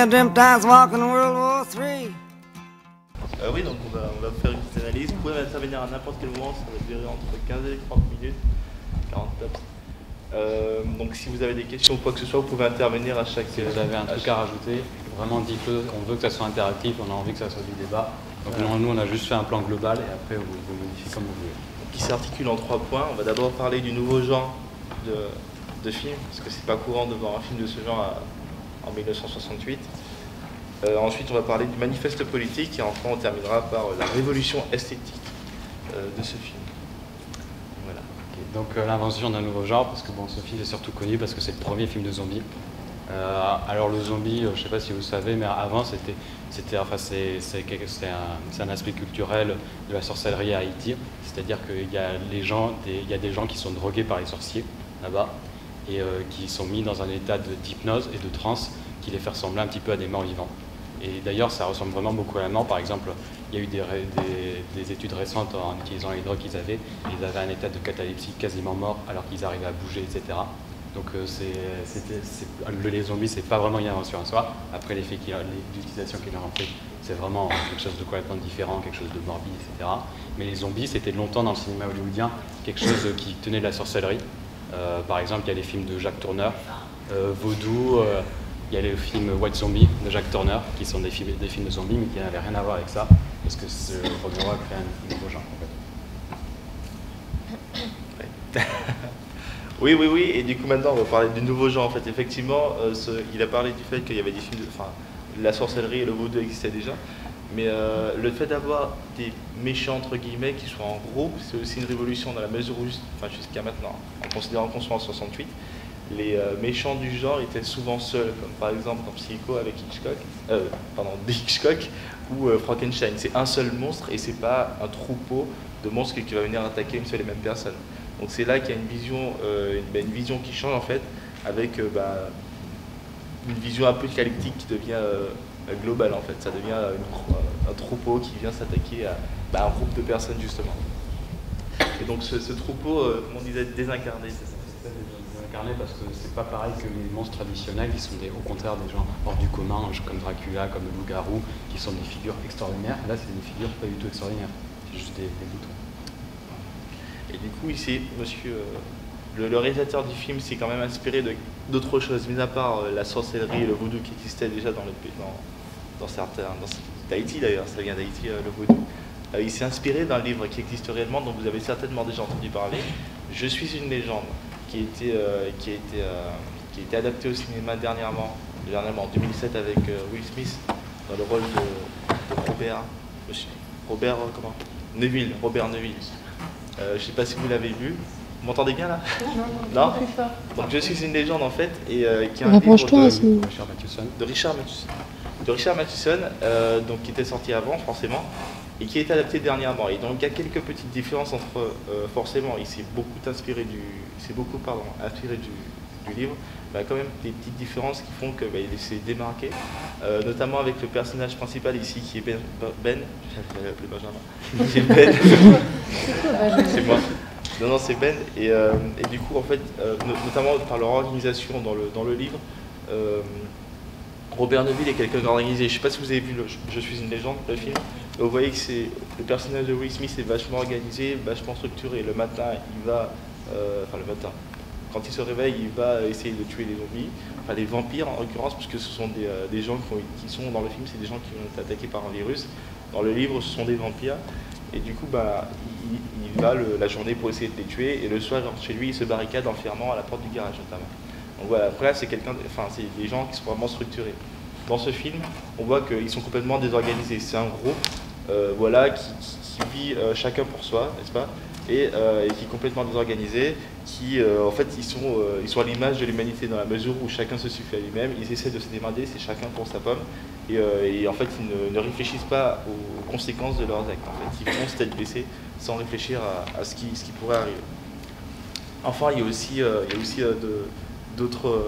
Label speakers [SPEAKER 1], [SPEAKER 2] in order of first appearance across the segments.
[SPEAKER 1] in them times walking World War III.
[SPEAKER 2] Oui, donc on va faire une petite analyse. Vous pouvez intervenir à n'importe quel moment, ça va durer entre 15 et 30 minutes, 40 tops. Donc si vous avez des questions ou quoi que ce soit, vous pouvez intervenir à chaque...
[SPEAKER 3] Si vous avez un truc à rajouter, vraiment dites-le, on veut que ça soit interactif, on a envie que ça soit du débat. Donc voilà. Nous on a juste fait un plan global et après vous modifiez comme vous voulez.
[SPEAKER 2] Donc, qui s'articule en 3 points. On va d'abord parler du nouveau genre de film, parce que c'est pas courant de voir un film de ce genre en 1968. Ensuite on va parler du manifeste politique et enfin on terminera par la révolution esthétique de ce film. Voilà.
[SPEAKER 3] Okay. Donc l'invention d'un nouveau genre, parce que bon, ce film est surtout connu parce que c'est le premier film de zombie. Alors le zombie, je ne sais pas si vous savez, mais avant c'est un aspect culturel de la sorcellerie à Haïti. C'est-à-dire qu'il y a des gens qui sont drogués par les sorciers là-bas et qui sont mis dans un état d'hypnose et de transe qui les fait ressembler un petit peu à des morts vivants. Et d'ailleurs, ça ressemble vraiment beaucoup à la mort. Par exemple, il y a eu des études récentes en utilisant les drogues qu'ils avaient. Ils avaient un état de catalepsie quasiment mort alors qu'ils arrivaient à bouger, etc. Donc les zombies, c'est pas vraiment une invention en soi. Après, l'utilisation qu'ils en ont fait, c'est vraiment quelque chose de complètement différent, quelque chose de morbide, etc. Mais les zombies, c'était longtemps dans le cinéma hollywoodien quelque chose qui tenait de la sorcellerie. Par exemple, il y a les films de Jacques Tourneur, Vaudou. Il y a les films White Zombie de Jack Turner, qui sont des films de zombies, mais qui n'avaient rien à voir avec ça, parce que Romero a créé un nouveau genre, en fait.
[SPEAKER 2] Oui, et du coup maintenant on va parler du nouveau genre, en fait. Effectivement, il a parlé du fait qu'il y avait des films, la sorcellerie et le vaudou existaient déjà, mais le fait d'avoir des méchants, entre guillemets, qui soient en groupe, c'est aussi une révolution dans la mesure où, jusqu'à maintenant, en considérant qu'on soit en 68, les méchants du genre étaient souvent seuls, comme par exemple dans Psycho avec Hitchcock ou Frankenstein. C'est un seul monstre et c'est pas un troupeau de monstres qui va venir attaquer une seule et même personne. Donc c'est là qu'il y a une vision qui change en fait, avec une vision apocalyptique qui devient globale en fait. Ça devient un troupeau qui vient s'attaquer à un groupe de personnes justement. Et donc ce troupeau, comme on disait, désincarné, c'est ça.
[SPEAKER 3] Parce que c'est pas pareil que les monstres traditionnels qui sont au contraire des gens hors du commun, comme Dracula, comme le loup-garou, qui sont des figures extraordinaires. Là, c'est des figures pas du tout extraordinaires, c'est juste des boutons.
[SPEAKER 2] Et du coup, ici, le réalisateur du film s'est quand même inspiré d'autres choses, mis à part la sorcellerie et le vaudou qui existait déjà dans d'Haïti d'ailleurs, ça vient d'Haïti le vaudou. Il s'est inspiré d'un livre qui existe réellement, dont vous avez certainement déjà entendu parler, Je suis une légende, qui a été adapté au cinéma dernièrement en 2007 avec Will Smith dans le rôle de Robert Neville. Je ne sais pas si vous l'avez vu. Vous m'entendez bien là? Non. Donc Je suis une légende en fait, et qui est un livre de Richard Matheson, donc qui était sorti avant forcément, et qui est adapté dernièrement. Et donc il y a quelques petites différences entre, forcément, il s'est beaucoup inspiré du livre, mais quand même des petites différences qui font qu'il s'est démarqué, notamment avec le personnage principal ici qui est Ben. Je l'ai appelé Benjamin. C'est Ben. C'est moi. Non, c'est Ben. Et du coup, en fait, notamment par leur organisation dans le livre, Robert Neville est quelqu'un d'organisé. Je ne sais pas si vous avez vu Je suis une légende, le film. Vous voyez que le personnage de Will Smith est vachement organisé, vachement structuré. Le matin, quand il se réveille, il va essayer de tuer les zombies, enfin les vampires en l'occurrence, puisque ce sont des gens qui sont dans le film, c'est des gens qui ont été attaqués par un virus. Dans le livre, ce sont des vampires. Et du coup, il va la journée pour essayer de les tuer, et le soir, il rentre chez lui, il se barricade en fermant à la porte du garage notamment. Donc voilà, après là, c'est des gens qui sont vraiment structurés. Dans ce film, on voit qu'ils sont complètement désorganisés. C'est un groupe qui vit chacun pour soi, n'est-ce pas, et qui est complètement désorganisé, en fait, ils sont à l'image de l'humanité dans la mesure où chacun se suffit à lui-même, ils essaient de se démerder, c'est chacun pour sa pomme, et en fait, ils ne réfléchissent pas aux conséquences de leurs actes. En fait, ils foncent tête baissée sans réfléchir à ce qui pourrait arriver. Enfin, il y a aussi d'autres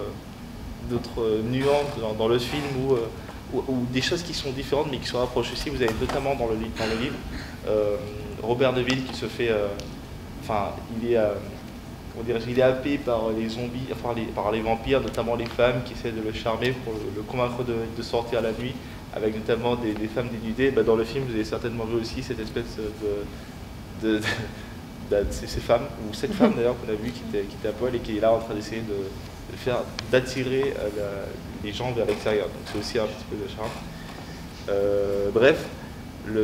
[SPEAKER 2] nuances dans le film ou des choses qui sont différentes mais qui se rapprochent aussi. Vous avez notamment dans le livre Robert Neville qui se fait... on dirait, il est happé par les zombies, enfin par les vampires, notamment les femmes qui essaient de le charmer pour le convaincre de sortir la nuit, avec notamment des femmes dénudées. Bah, dans le film, vous avez certainement vu aussi cette espèce de ces femmes, ou cette femme d'ailleurs qu'on a vu qui était à poil et qui est là en train d'essayer d'attirer les gens vers l'extérieur. Donc c'est aussi un petit peu de charme. Bref,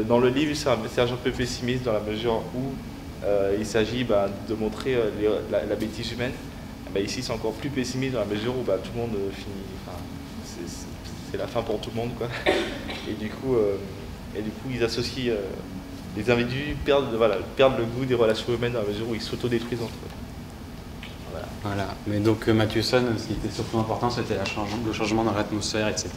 [SPEAKER 2] dans le livre, c'est un message un peu pessimiste dans la mesure où il s'agit de montrer la bêtise humaine. Ici, c'est encore plus pessimiste dans la mesure où tout le monde finit. C'est la fin pour tout le monde, quoi. Et du coup, ils associent. Les individus perdent le goût des relations humaines dans la mesure où ils s'autodétruisent entre eux.
[SPEAKER 3] Voilà. Mais donc Matthewson, ce qui était surtout important, c'était le changement dans l'atmosphère, etc.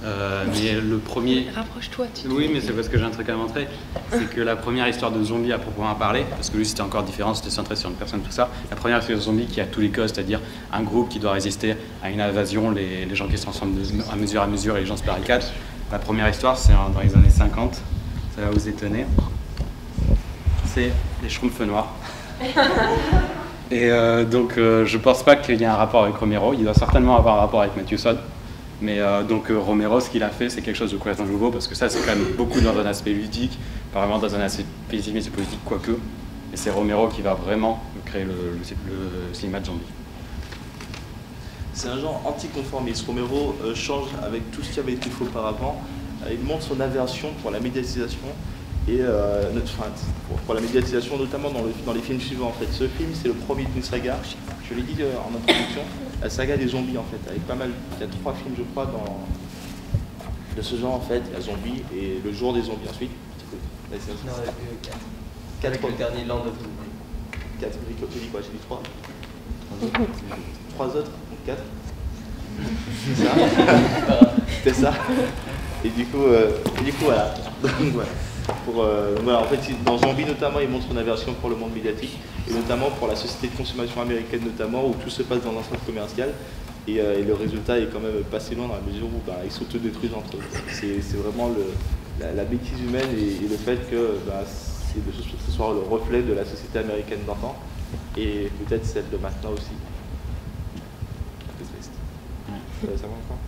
[SPEAKER 3] Mais le premier...
[SPEAKER 4] Rapproche-toi,
[SPEAKER 3] Oui, mais c'est parce que j'ai un truc à montrer. C'est que la première histoire de zombie à proprement parler, parce que lui c'était encore différent, c'était centré sur une personne, tout ça. La première histoire de zombie qui a tous les codes, c'est-à-dire un groupe qui doit résister à une invasion, les gens qui se transforment à mesure et les gens se barricadent. La première histoire, c'est dans les années 50. Ça va vous étonner. C'est les Schtroumpfs noirs. Et donc je pense pas qu'il y ait un rapport avec Romero. Il doit certainement avoir un rapport avec Matthewson. Mais donc Romero, ce qu'il a fait, c'est quelque chose de complètement nouveau parce que ça, c'est quand même beaucoup dans un aspect ludique, pas vraiment dans un aspect pessimiste et politique, quoique. Et c'est Romero qui va vraiment créer le cinéma de zombie.
[SPEAKER 2] C'est un genre anticonformiste. Romero change avec tout ce qui avait été fait auparavant. Il montre son aversion pour la médiatisation et pour la médiatisation notamment dans les films suivants. En fait, ce film c'est le premier d'une saga. Je l'ai dit en introduction, la saga des zombies en fait, avec pas mal. Il y a 3 films je crois de ce genre en fait. Il y a Zombie et Le Jour des zombies ensuite.
[SPEAKER 5] Non, il y a eu 4.
[SPEAKER 2] 4
[SPEAKER 5] Avec le dernier Land of Zombie.
[SPEAKER 2] 4, j'ai dit quoi? J'ai dit 3. 3 autres, donc 4. C'est ça. C'était ça. Et du coup, voilà. Donc, voilà. En fait, dans Zombie notamment, il montre une aversion pour le monde médiatique et notamment pour la société de consommation américaine notamment où tout se passe dans un centre commercial et le résultat est quand même passé loin dans la mesure où ils s'autodétruisent entre eux. C'est vraiment la bêtise humaine et le fait que ce soit le reflet de la société américaine d'antan et peut-être celle de maintenant aussi. Un peu triste. Ça va encore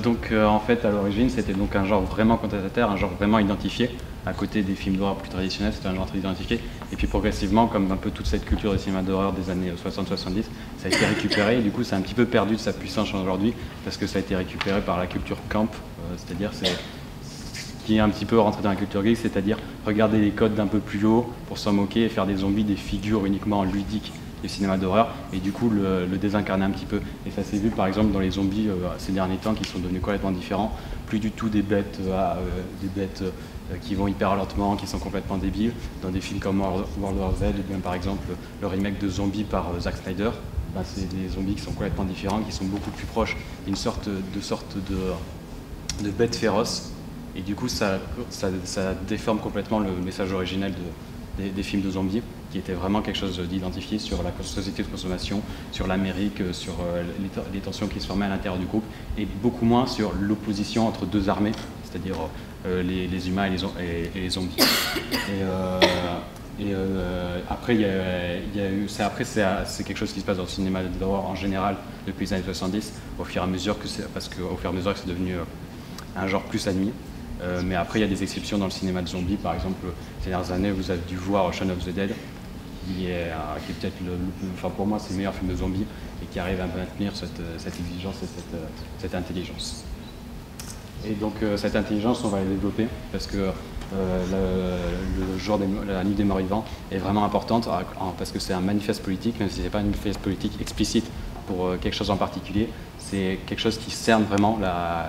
[SPEAKER 3] donc en fait à l'origine c'était donc un genre vraiment contestataire, un genre vraiment identifié à côté des films d'horreur plus traditionnels, c'était un genre très identifié et puis progressivement comme un peu toute cette culture de cinéma d'horreur des années 60-70 ça a été récupéré et du coup ça a un petit peu perdu de sa puissance aujourd'hui parce que ça a été récupéré par la culture camp, c'est-à-dire c'est qui est un petit peu rentré dans la culture geek, c'est-à-dire regarder les codes d'un peu plus haut pour s'en moquer et faire des zombies des figures uniquement ludiques du cinéma d'horreur et du coup le désincarner un petit peu et ça s'est vu par exemple dans les zombies ces derniers temps qui sont devenus complètement différents, plus du tout des bêtes qui vont hyper lentement, qui sont complètement débiles dans des films comme World War Z ou bien par exemple le remake de Zombies par Zack Snyder. C'est des zombies qui sont complètement différents, qui sont beaucoup plus proches d'une sorte de bêtes féroces et du coup ça déforme complètement le message originel des films de zombies qui était vraiment quelque chose d'identifié sur la société de consommation, sur l'Amérique, sur les tensions qui se formaient à l'intérieur du groupe, et beaucoup moins sur l'opposition entre deux armées, c'est-à-dire les humains et les zombies. Après, c'est quelque chose qui se passe dans le cinéma d'horreur en général depuis les années 70, au fur et à mesure que c'est devenu un genre plus admis. Mais après, il y a des exceptions dans le cinéma de zombies. Par exemple, ces dernières années, vous avez dû voir Shaun of the Dead, qui est peut-être, pour moi, c'est le meilleur film de zombies et qui arrive à maintenir cette exigence et cette intelligence. Et donc, cette intelligence, on va la développer parce que la nuit des morts vivants est vraiment importante parce que c'est un manifeste politique, même si ce n'est pas un manifeste politique explicite pour quelque chose en particulier. C'est quelque chose qui cerne vraiment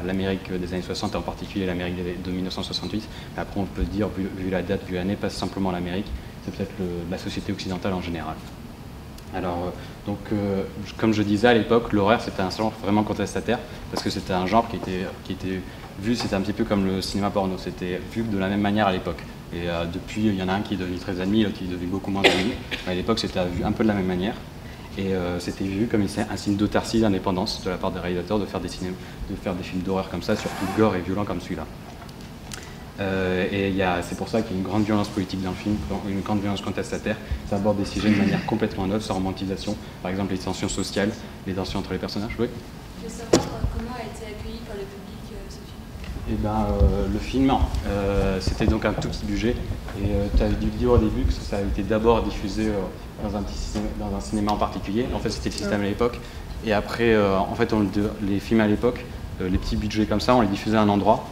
[SPEAKER 3] l'Amérique des années 60, en particulier l'Amérique de 1968. Mais après, on peut dire, vu la date, vu l'année, pas simplement l'Amérique, c'est peut-être la société occidentale en général. Alors, comme je disais à l'époque, l'horreur c'était un genre vraiment contestataire parce que c'était un genre qui était vu, c'était un petit peu comme le cinéma porno, c'était vu de la même manière à l'époque. Et depuis, il y en a un qui est devenu très admis, l'autre qui est devenu beaucoup moins admis. À l'époque, c'était vu un peu de la même manière. Et c'était vu comme un signe d'autarcie, d'indépendance de la part des réalisateurs de faire des films d'horreur comme ça, surtout gore et violent comme celui-là. C'est pour ça qu'il y a une grande violence politique dans le film, une grande violence contestataire. Ça aborde des sujets de manière complètement neuve, sans romantisation. Par exemple, les tensions sociales, les tensions entre les personnages. Oui.
[SPEAKER 4] Je veux savoir comment a été accueilli par le public ce film.
[SPEAKER 3] Le film, c'était donc un tout petit budget. Et tu avais dû le dire au début que ça a été d'abord diffusé dans un cinéma en particulier. En fait, c'était le système à l'époque. Et après, en fait, les films à l'époque, les petits budgets comme ça, on les diffusait à un endroit.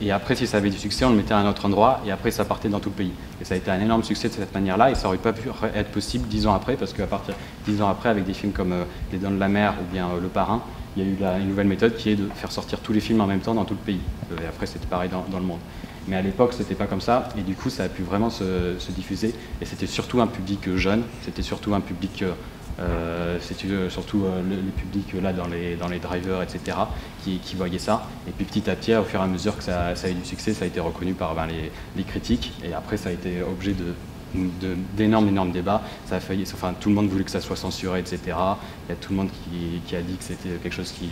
[SPEAKER 3] Et après, si ça avait du succès, on le mettait à un autre endroit. Et après, ça partait dans tout le pays. Et ça a été un énorme succès de cette manière-là. Et ça n'aurait pas pu être possible 10 ans après, parce qu'à partir de 10 ans après, avec des films comme Les Dents de la Mer ou bien Le Parrain, il y a eu une nouvelle méthode qui est de faire sortir tous les films en même temps dans tout le pays. Et après, c'était pareil dans le monde. Mais à l'époque, c'était pas comme ça. Et du coup, ça a pu vraiment se diffuser. Et c'était surtout un public jeune. C'était surtout un public... les publics là dans les drivers, etc., qui voyaient ça. Et puis petit à petit, au fur et à mesure que ça a eu du succès, ça a été reconnu par les critiques. Et après, ça a été objet d'énormes débats. Ça a failli, enfin, tout le monde voulait que ça soit censuré, etc. Il y a tout le monde qui a dit que c'était quelque chose qui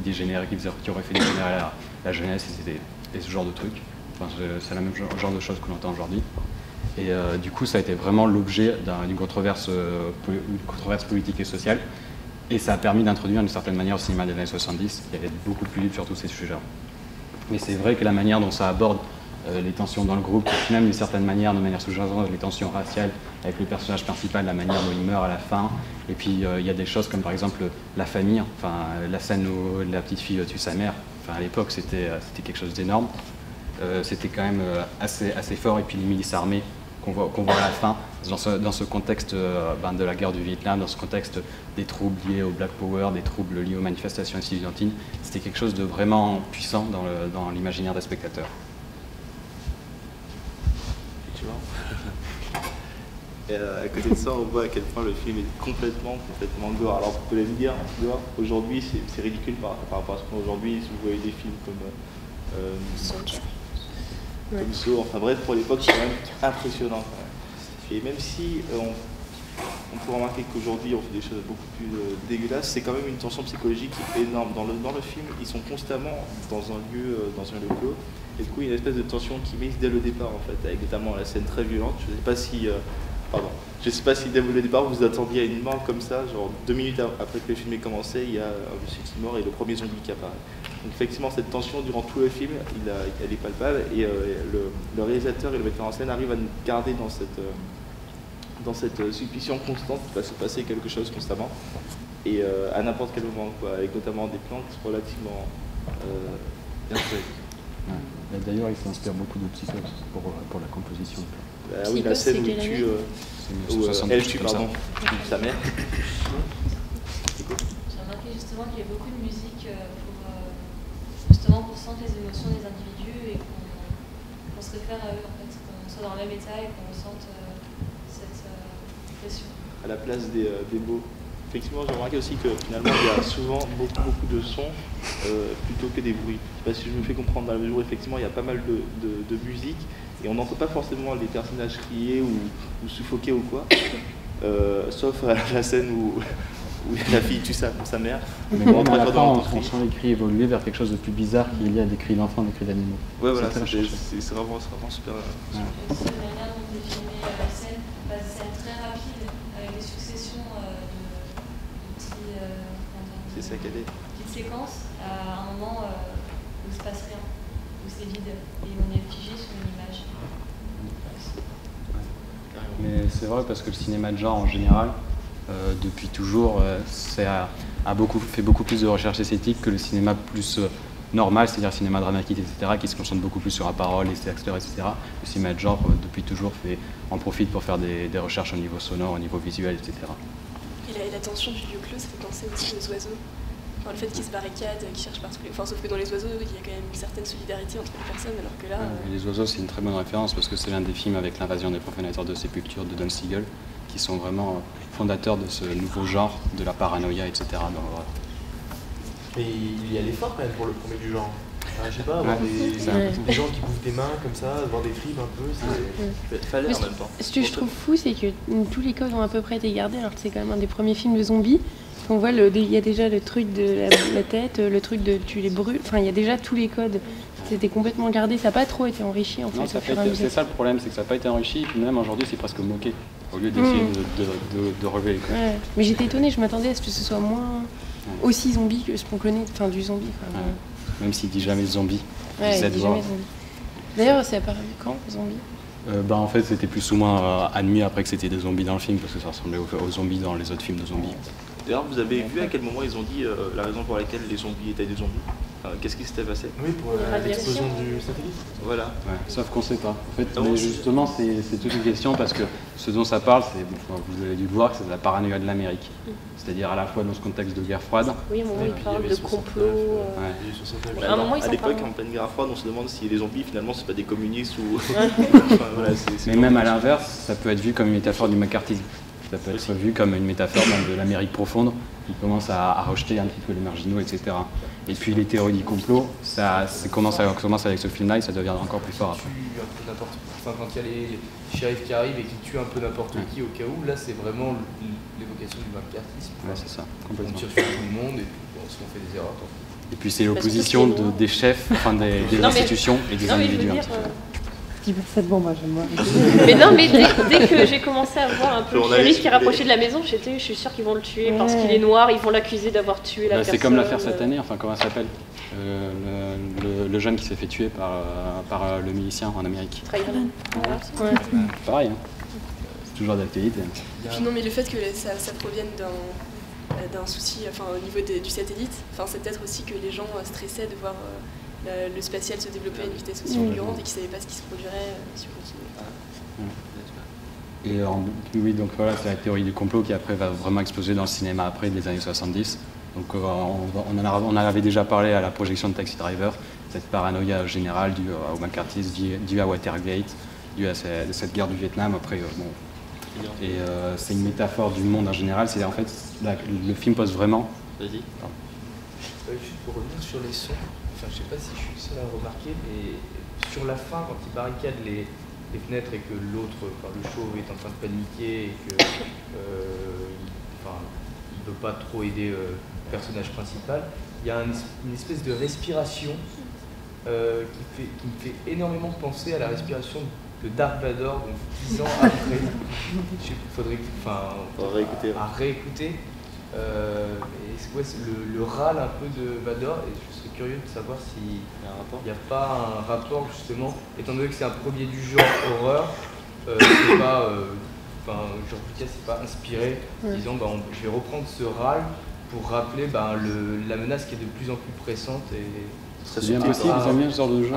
[SPEAKER 3] dégénérait, qui aurait fait dégénérer la jeunesse et ce genre de trucs. Enfin, c'est le même genre de choses qu'on entend aujourd'hui. Et du coup, ça a été vraiment l'objet d'une controverse politique et sociale. Et ça a permis d'introduire d'une certaine manière au cinéma des années 70, qui allait être beaucoup plus libre sur tous ces sujets. Mais c'est vrai que la manière dont ça aborde les tensions dans le groupe, même d'une certaine manière, de manière sous-jacente, les tensions raciales avec le personnage principal, la manière dont il meurt à la fin. Et puis il y a des choses comme par exemple la famille, enfin la scène où la petite fille tue sa mère. Enfin, à l'époque, c'était quelque chose d'énorme. C'était quand même assez fort. Et puis les milices armées qu'on voit à la fin, dans ce contexte de la guerre du Vietnam, dans ce contexte des troubles liés au Black Power, des troubles liés aux manifestations estudiantines, c'était quelque chose de vraiment puissant dans l'imaginaire des spectateurs.
[SPEAKER 2] Et à côté de ça, on voit à quel point le film est complètement gore. Alors vous pouvez me dire, gore, aujourd'hui c'est ridicule par rapport à ce qu'on a aujourd'hui. Si vous voyez des films comme Saw, enfin bref, pour l'époque c'est quand même impressionnant. Quand même. Et même si on peut remarquer qu'aujourd'hui on fait des choses beaucoup plus dégueulasses, c'est quand même une tension psychologique énorme. Dans le film, ils sont constamment dans un lieu clos. Et du coup, il y a une espèce de tension qui mise dès le départ, en fait, avec notamment la scène très violente. Je ne sais pas si dès le départ vous attendiez à une mort comme ça, genre 2 minutes après que le film ait commencé, il y a un monsieur qui meurt et le premier zombie qui apparaît. Donc effectivement, cette tension durant tout le film, elle est palpable et le réalisateur et le metteur en scène arrivent à nous garder dans cette suspicion constante qu'il va se passer quelque chose constamment et à n'importe quel moment, quoi, avec notamment des plans qui sont relativement bien faits.
[SPEAKER 3] D'ailleurs, il s'inspire beaucoup de Psychose pour la composition.
[SPEAKER 2] Oui, la scène où il tue, elle tue sa mère.
[SPEAKER 4] J'ai remarqué justement qu'il y a beaucoup de musique pour sentir les émotions des individus et qu'on se réfère à eux, en fait, qu'on soit dans le même état et qu'on ressente cette pression.
[SPEAKER 2] À la place des mots. Effectivement, j'ai remarqué aussi que finalement il y a souvent beaucoup de sons plutôt que des bruits. Je ne sais pas si je me fais comprendre dans la mesure où effectivement il y a pas mal de musique et on n'entend pas forcément les personnages crier ou suffoquer ou quoi, sauf à la scène où la fille tue sa mère.
[SPEAKER 3] Mais même à la fin, on sent les cris évoluer vers quelque chose de plus bizarre qu'il y a des cris d'enfants, des cris d'animaux.
[SPEAKER 2] Ouais, voilà, c'est vraiment super.
[SPEAKER 4] Ouais. C'est la manière dont est filmée la scène, c'est très rapide avec des successions
[SPEAKER 2] c'est ça qu'elle est.
[SPEAKER 4] Petite séquence à un moment où il ne se passe rien, où c'est vide et on est figé sur une image.
[SPEAKER 3] Mais c'est vrai parce que le cinéma de genre en général, depuis toujours, fait beaucoup plus de recherche esthétique que le cinéma plus normal, c'est-à-dire le cinéma dramatique, etc., qui se concentre beaucoup plus sur la parole, les acteurs, etc. Le cinéma de genre, depuis toujours, en profite pour faire des recherches au niveau sonore, au niveau visuel, etc.
[SPEAKER 6] Et la tension du lieu clos, ça fait penser aussi aux oiseaux. Enfin, le fait qu'ils se barricadent, qu'ils cherchent partout. Enfin, sauf que dans les oiseaux, il y a quand même une certaine solidarité entre les personnes, alors que là...
[SPEAKER 3] Les oiseaux, c'est une très bonne référence parce que c'est l'un des films avec l'invasion des profanateurs de sépultures de Don Siegel, qui sont vraiment fondateurs de ce nouveau genre, de la paranoïa, etc. dans l'horreur.
[SPEAKER 5] Mais il y a l'effort quand même pour le premier du genre. Enfin, je sais pas, avoir des gens qui bouffent des mains comme ça, voir des tripes un peu, c'est...
[SPEAKER 2] Fallait en même temps.
[SPEAKER 7] Ce que je trouve fou, c'est que tous les codes ont à peu près été gardés, alors que c'est quand même un des premiers films de zombies. On voit, il y a déjà le truc de la tête, le truc de tu les brûles, enfin il y a déjà tous les codes C'était complètement gardé, ça n'a pas trop été enrichi en fait.
[SPEAKER 3] Non, c'est ça le problème, c'est que ça n'a pas été enrichi, et puis même aujourd'hui c'est presque moqué, au lieu d'essayer de relever les codes.
[SPEAKER 7] Ouais. Mais j'étais étonnée, je m'attendais à ce que ce soit moins aussi zombie que ce qu'on connaît, enfin du zombie. Quoi.
[SPEAKER 3] Ouais. Même s'il dit jamais zombie,
[SPEAKER 7] Ouais, il dit jamais zombie. D'ailleurs, c'est apparu quand, zombie?
[SPEAKER 3] En fait, c'était plus ou moins admis après que c'était des zombies dans le film, parce que ça ressemblait aux zombies dans les autres films de zombies.
[SPEAKER 2] D'ailleurs, vous avez vu à quel moment ils ont dit la raison pour laquelle les zombies étaient des zombies? Qu'est-ce qui s'était passé?
[SPEAKER 5] Oui, pour l'explosion du satellite.
[SPEAKER 2] Voilà.
[SPEAKER 3] Ouais, sauf qu'on ne sait pas. En fait, mais justement, c'est toute une question parce que ce dont ça parle, vous avez dû le voir, c'est de la paranoïa de l'Amérique. C'est-à-dire à la fois dans ce contexte de guerre froide.
[SPEAKER 4] Oui, à un moment, il parle de complot.
[SPEAKER 2] À un moment, à l'époque, en pleine guerre froide, on se demande si les zombies, finalement, c'est pas des communistes ou. Voilà,
[SPEAKER 3] mais même à l'inverse, ça peut être vu comme une métaphore du McCarthyisme. Ça peut être vu comme une métaphore de l'Amérique profonde qui commence à rejeter un petit peu les marginaux, etc. Et puis les théories du complot, ça commence avec ce film-là et ça devient encore plus fort après.
[SPEAKER 5] Quand il y a les shérifs qui arrivent et qui tuent un peu n'importe qui au cas où, là c'est vraiment l'évocation du McCarthyisme.
[SPEAKER 3] Ouais, c'est ça, complètement.
[SPEAKER 5] On tire sur tout le monde et puis bon, si on fait des erreurs.
[SPEAKER 3] Et puis c'est l'opposition des chefs, enfin des institutions et des individus.
[SPEAKER 8] Bon, moi j'aime moi.
[SPEAKER 4] Mais non, mais dès que j'ai commencé à voir un peu le shérif qui rapprochait de la maison, je suis sûre qu'ils vont le tuer parce qu'il est noir, ils vont l'accuser d'avoir tué la personne.
[SPEAKER 3] C'est comme l'affaire cette année, enfin comment ça s'appelle le jeune qui s'est fait tuer par le milicien en Amérique. Pareil, hein. C'est toujours d'actualité.
[SPEAKER 6] Et puis non, mais le fait que ça provienne d'un souci, enfin au niveau du satellite, enfin c'est peut-être aussi que les gens stressaient de voir le spatial se développait à une vitesse aussi fulgurante et qu'ils ne savaient pas ce qui se produirait si on continuait.
[SPEAKER 3] Et oui, donc voilà, c'est la théorie du complot qui après va vraiment exploser dans le cinéma après les années 70. Donc on en avait déjà parlé à la projection de Taxi Driver, cette paranoïa générale due au McCarthyisme, due à Watergate, due à cette guerre du Vietnam. Après, et c'est une métaphore du monde en général. C'est en fait le film pose vraiment.
[SPEAKER 2] Vas-y.
[SPEAKER 5] Juste pour revenir sur les sons. Enfin, je sais pas si je suis le seul à remarquer, mais sur la fin, quand il barricade les fenêtres et que l'autre, enfin, le chauve, est en train de paniquer et que il veut pas trop aider le personnage principal, il y a une espèce de respiration qui me fait énormément penser à la respiration de Dark Vador, donc 10 ans après. Il faudrait réécouter. Le râle un peu de Vador, et je serais curieux de savoir s'il n'y a pas un rapport justement, étant donné que c'est un premier du genre horreur, c'est pas, genre Lucas c'est pas inspiré, disant je vais reprendre ce râle pour rappeler la menace qui est de plus en plus pressante et
[SPEAKER 3] c'est bien possible, j'aime bien ce genre de jeu.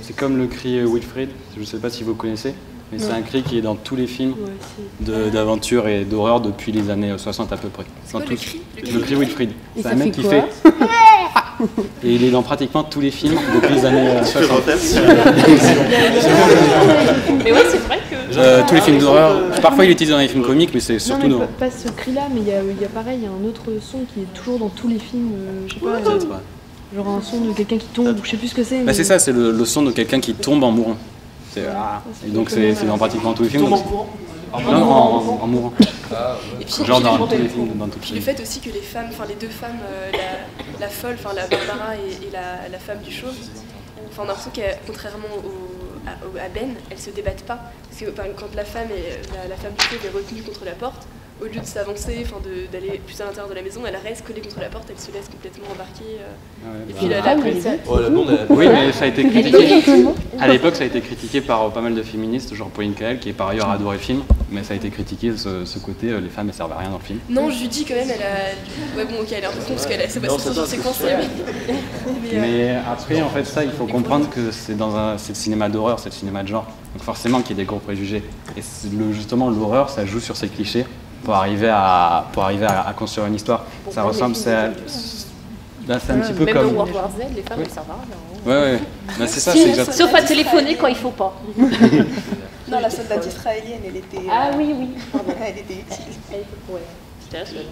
[SPEAKER 3] C'est comme le cri Wilfrid, je ne sais pas si vous connaissez. Mais c'est un cri qui est dans tous les films d'aventure et d'horreur depuis les années 60 à peu près.
[SPEAKER 6] C'est quoi le cri?
[SPEAKER 3] Le cri Wilfrid. C'est un mec qui fait... Et il est dans pratiquement tous les films depuis les années 60.
[SPEAKER 4] Mais ouais, c'est vrai que...
[SPEAKER 3] tous les films d'horreur. Parfois il l'utilise dans les films comiques, mais c'est surtout...
[SPEAKER 8] Non, mais pas ce cri-là, mais il y a pareil, il y a un autre son qui est toujours dans tous les films, je sais pas... Genre un son de quelqu'un qui tombe, ou je sais plus ce que c'est.
[SPEAKER 3] C'est ça, c'est le son de quelqu'un qui tombe en mourant. Et donc c'est dans pratiquement tous les films. En mourant.
[SPEAKER 6] Et puis,
[SPEAKER 3] genre dans tous les films, dans toutes les
[SPEAKER 6] le fait aussi que les femmes, enfin les deux femmes, la folle, enfin la Barbara et la femme du chauve, enfin on a l'impression qu'elle, contrairement à Ben, elles se débattent pas. Parce que quand la femme la femme du chauve est retenue contre la porte, au lieu de s'avancer, d'aller plus à l'intérieur de la maison, elle reste collée contre la porte, elle se laisse complètement embarquer. Et puis
[SPEAKER 3] oui, mais ça a été critiqué. À l'époque, ça a été critiqué par pas mal de féministes, genre Pauline Kael, qui est par ailleurs adoré le film, mais ça a été critiqué ce côté, les femmes ne servent à rien dans le film.
[SPEAKER 6] Non, je lui dis quand même, elle a. Ouais, bon, ok, elle est un peu con parce qu'elle a sur séquence.
[SPEAKER 3] Mais après, en fait, ça, il faut comprendre que c'est le cinéma d'horreur, c'est le cinéma de genre. Donc forcément qu'il y a des gros préjugés. Et justement, l'horreur, ça joue sur ces clichés. Pour arriver à construire une histoire. Ça ressemble, c'est un petit peu
[SPEAKER 4] même
[SPEAKER 3] comme...
[SPEAKER 4] Même dans World War Z, les femmes, elles servent à rien.
[SPEAKER 3] Ouais. Ben, c'est ça, c'est exactement...
[SPEAKER 4] Sauf à téléphoner quand il faut pas.
[SPEAKER 9] Non, la soldate israélienne, elle était...
[SPEAKER 4] Ah oui, pardon.
[SPEAKER 9] Elle était utile.
[SPEAKER 4] Ouais, c'était assez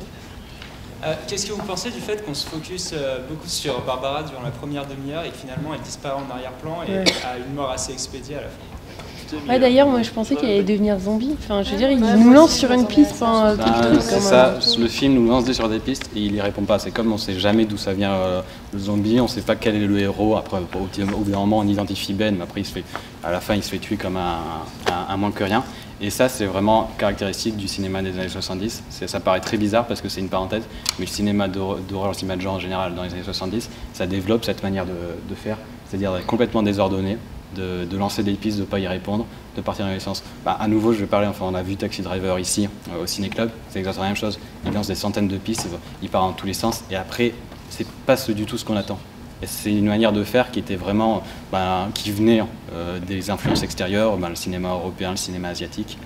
[SPEAKER 10] Qu'est-ce que vous pensez du fait qu'on se focus beaucoup sur Barbara durant la première demi-heure et que finalement elle disparaît en arrière-plan et a une mort assez expédiée à la fin?
[SPEAKER 7] Ouais, d'ailleurs, moi je pensais qu'il allait devenir zombie. Enfin, je veux dire, il nous lance sur une piste pendant tout le truc.
[SPEAKER 3] C'est ça, le film nous lance sur des pistes et il y répond pas. C'est comme on sait jamais d'où ça vient le zombie, on sait pas quel est le héros. Après, au bout d'un moment, on identifie Ben, mais après, à la fin, il se fait tuer comme un moins que rien. Et ça, c'est vraiment caractéristique du cinéma des années 70. Ça paraît très bizarre parce que c'est une parenthèse, mais le cinéma d'horreur, le cinéma de genre en général dans les années 70, ça développe cette manière de faire, c'est-à-dire d'être complètement désordonné, de lancer des pistes, de ne pas y répondre, de partir dans les sens. À nouveau, je vais parler, enfin, on a vu Taxi Driver ici, au Ciné-Club, c'est exactement la même chose. Il lance des centaines de pistes, il part dans tous les sens, et après, c'est pas du tout ce qu'on attend. Et c'est une manière de faire qui était vraiment, qui venait des influences extérieures, le cinéma européen, le cinéma asiatique,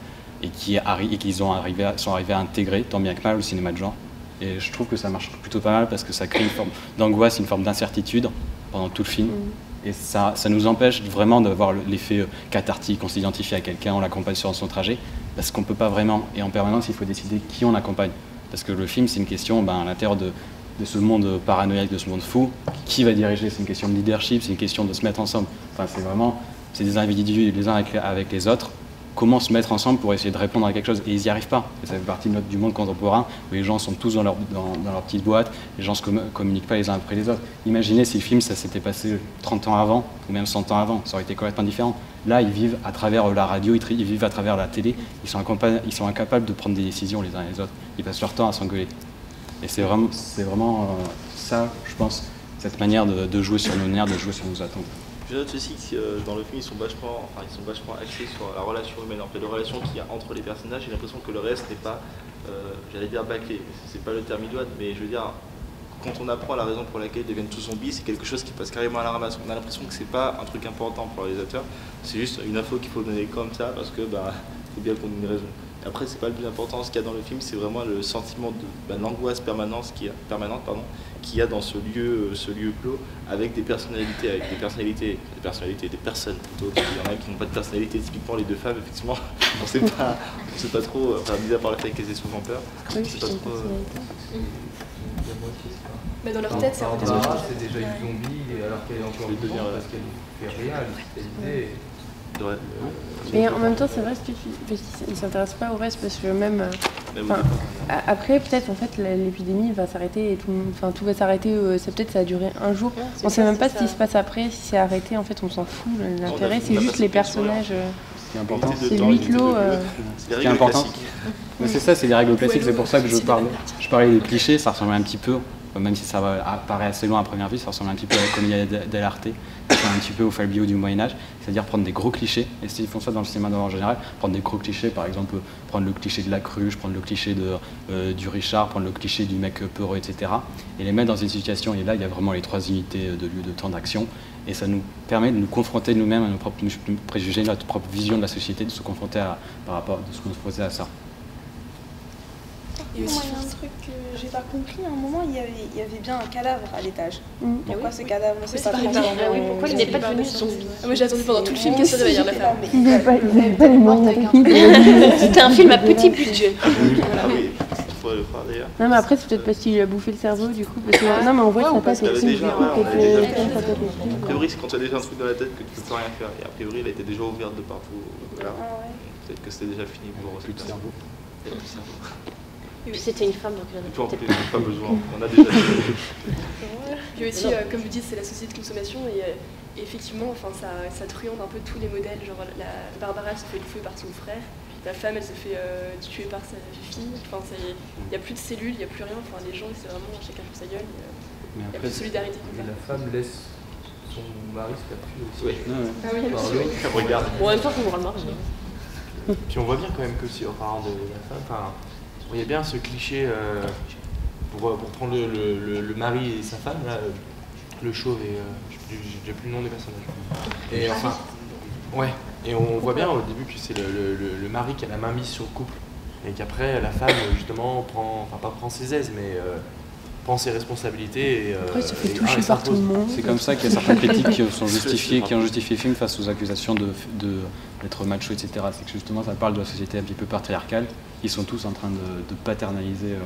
[SPEAKER 3] et qu'ils sont arrivés à intégrer, tant bien que mal, le cinéma de genre. Et je trouve que ça marche plutôt pas mal parce que ça crée une forme d'angoisse, une forme d'incertitude pendant tout le film. Et ça nous empêche vraiment d'avoir l'effet cathartique, on s'identifie à quelqu'un, on l'accompagne sur son trajet, parce qu'on ne peut pas vraiment, et en permanence, il faut décider qui on accompagne. Parce que le film, c'est une question à l'intérieur de ce monde paranoïaque, de ce monde fou, qui va diriger, c'est une question de leadership, c'est une question de se mettre ensemble. Enfin, c'est des individus les uns avec les autres, comment se mettre ensemble pour essayer de répondre à quelque chose, et ils n'y arrivent pas. Et ça fait partie du monde contemporain, où les gens sont tous dans leur petite boîte, les gens ne communiquent pas les uns après les autres. Imaginez si le film, ça s'était passé 30 ans avant, ou même 100 ans avant, ça aurait été complètement différent. Là, ils vivent à travers la radio, ils vivent à travers la télé, ils sont incapables de prendre des décisions les uns les autres. Ils passent leur temps à s'engueuler. Et c'est vraiment ça, je pense, cette manière de jouer sur nos nerfs, de jouer sur nos attentes.
[SPEAKER 2] Je note aussi que dans le film, ils sont vachement axés sur la relation humaine, en fait, la relation qu'il y a entre les personnages. J'ai l'impression que le reste n'est pas, j'allais dire bâclé, c'est pas le terme idoine, mais je veux dire, quand on apprend la raison pour laquelle ils deviennent tous zombies, c'est quelque chose qui passe carrément à la ramasse. On a l'impression que c'est pas un truc important pour le réalisateur, c'est juste une info qu'il faut donner comme ça parce que faut bien qu'on ait une raison. Après, c'est pas le plus important, ce qu'il y a dans le film, c'est vraiment le sentiment de l'angoisse permanente qu'il y a dans ce lieu clos, avec des personnalités, des personnes plutôt. Il y en a qui n'ont pas de personnalité, typiquement les deux femmes, effectivement, on sait pas trop, mis à part le fait qu'elles aient souvent peur, on sait pas trop.
[SPEAKER 6] Mais dans leur tête, c'est un peu
[SPEAKER 5] Barbara, c'est déjà une zombie, alors qu'elle est encore vivante parce qu'elle fait rien, l'idée.
[SPEAKER 7] Mais en même temps, c'est vrai ce que il s'intéresse pas au reste parce que même. Après, peut-être en fait, l'épidémie va s'arrêter et tout va s'arrêter. Ça a duré un jour. On sait même pas ce qui se passe après, si c'est arrêté. En fait, on s'en fout. L'intérêt, c'est juste les personnages.
[SPEAKER 3] Ce qui est important,
[SPEAKER 7] c'est huis clos.
[SPEAKER 3] Ce qui est important, c'est ça, c'est les règles classiques. C'est pour ça que je parlais des clichés. Ça ressemble un petit peu. Même si ça paraît assez loin à première vue, ça ressemble un petit peu à la commedia dell'arte, ça ressemble un petit peu au Falbio du Moyen-Âge, c'est-à-dire prendre des gros clichés, et s'ils font ça dans le cinéma d'horreur en général, prendre des gros clichés, par exemple prendre le cliché de la cruche, prendre le cliché du Richard, prendre le cliché du mec peureux, etc., et les mettre dans une situation, et là il y a vraiment les 3 unités de lieu de temps d'action, et ça nous permet de nous confronter nous-mêmes à nos propres préjugés, notre propre vision de la société, de se confronter par rapport à ce qu'on se posait à ça.
[SPEAKER 9] Il y a un truc que j'ai pas compris, à un moment il y avait bien un cadavre à l'étage. Pourquoi ce cadavre? C'est pas
[SPEAKER 8] pourquoi il n'est pas devenu zombie?
[SPEAKER 6] Moi j'ai attendu pendant tout le film qu'elle se réveille la femme.
[SPEAKER 7] Ils n'avaient pas les moyens techniques.
[SPEAKER 8] C'était un film à petit budget.
[SPEAKER 2] Ah oui, il faut le croire d'ailleurs.
[SPEAKER 7] Non mais après c'est peut-être parce qu'il lui a bouffé le cerveau du coup. Parce que, non mais on voit que ça passe aussi.
[SPEAKER 2] A priori c'est quand tu as déjà un truc dans la tête que tu peux plus rien faire. Et a priori elle était déjà ouverte de partout. Peut-être que c'était déjà fini pour
[SPEAKER 3] plus de cerveau.
[SPEAKER 8] Et puis c'était une femme, donc il en a
[SPEAKER 2] peut-être pas besoin. On a déjà.
[SPEAKER 6] Puis aussi, comme vous dites, c'est la société de consommation et effectivement, ça truande un peu tous les modèles. Genre Barbara elle se fait bouffer par son frère, la femme elle se fait tuer par sa fille. Il n'y a plus de cellules, il n'y a plus rien. Les gens, c'est vraiment chacun pour sa gueule. Il n'y a plus de solidarité.
[SPEAKER 5] La femme laisse son mari se faire tuer aussi.
[SPEAKER 2] Oui.
[SPEAKER 6] Ah oui,
[SPEAKER 2] regarde.
[SPEAKER 8] Bon, en même temps, faut voir le marché.
[SPEAKER 11] Puis on voit bien quand même que si, en parlant de la femme, il y a bien ce cliché pour prendre le mari et sa femme, là, le chauve et j'ai plus le nom des personnages. Et enfin, ouais, et on voit bien au début que c'est le mari qui a la main mise sur le couple et qu'après la femme justement prend ses aises, mais prend ses responsabilités et
[SPEAKER 7] après, ça fait toucher par tout le monde.
[SPEAKER 3] C'est comme ça qu'il y a certaines critiques qui ont justifié le film face aux accusations d'être macho, etc. C'est que justement ça parle de la société un petit peu patriarcale ils sont tous en train de paternaliser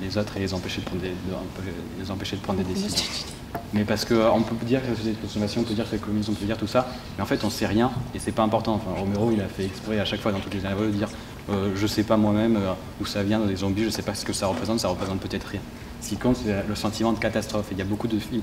[SPEAKER 3] les autres et les empêcher de prendre des décisions. Mais parce qu'on peut dire que la société de consommation, on peut dire que c'est le communisme, on peut dire tout ça, mais en fait on sait rien et c'est pas important. Enfin, Romero il a fait exprès à chaque fois dans toutes les interviews de dire je sais pas moi-même où ça vient des zombies, je sais pas ce que ça représente peut-être rien. Ce qui compte c'est le sentiment de catastrophe. Et il y a beaucoup de films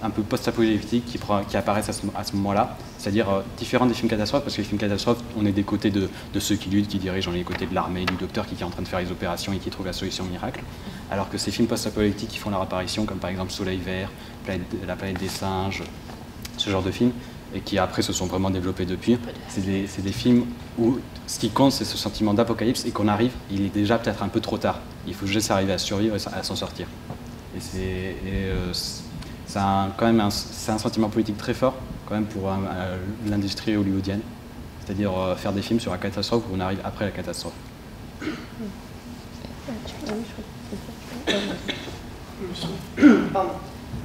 [SPEAKER 3] un peu post-apocalyptiques qui apparaissent à ce moment-là, c'est-à-dire différents des films catastrophes, parce que les films catastrophes, on est des côtés de ceux qui luttent, qui dirigent, on est des côtés de l'armée, du docteur qui est en train de faire les opérations et qui trouve la solution miracle, alors que ces films post-apocalyptiques qui font leur apparition, comme par exemple Soleil Vert, La planète des singes, ce genre de films, et qui après se sont vraiment développés depuis, c'est des films où ce qui compte c'est ce sentiment d'apocalypse et qu'on arrive, il est déjà peut-être un peu trop tard, il faut juste arriver à survivre et à s'en sortir. C'est un sentiment politique très fort quand même pour l'industrie hollywoodienne, c'est-à-dire faire des films sur la catastrophe où on arrive après la catastrophe.
[SPEAKER 12] Pardon.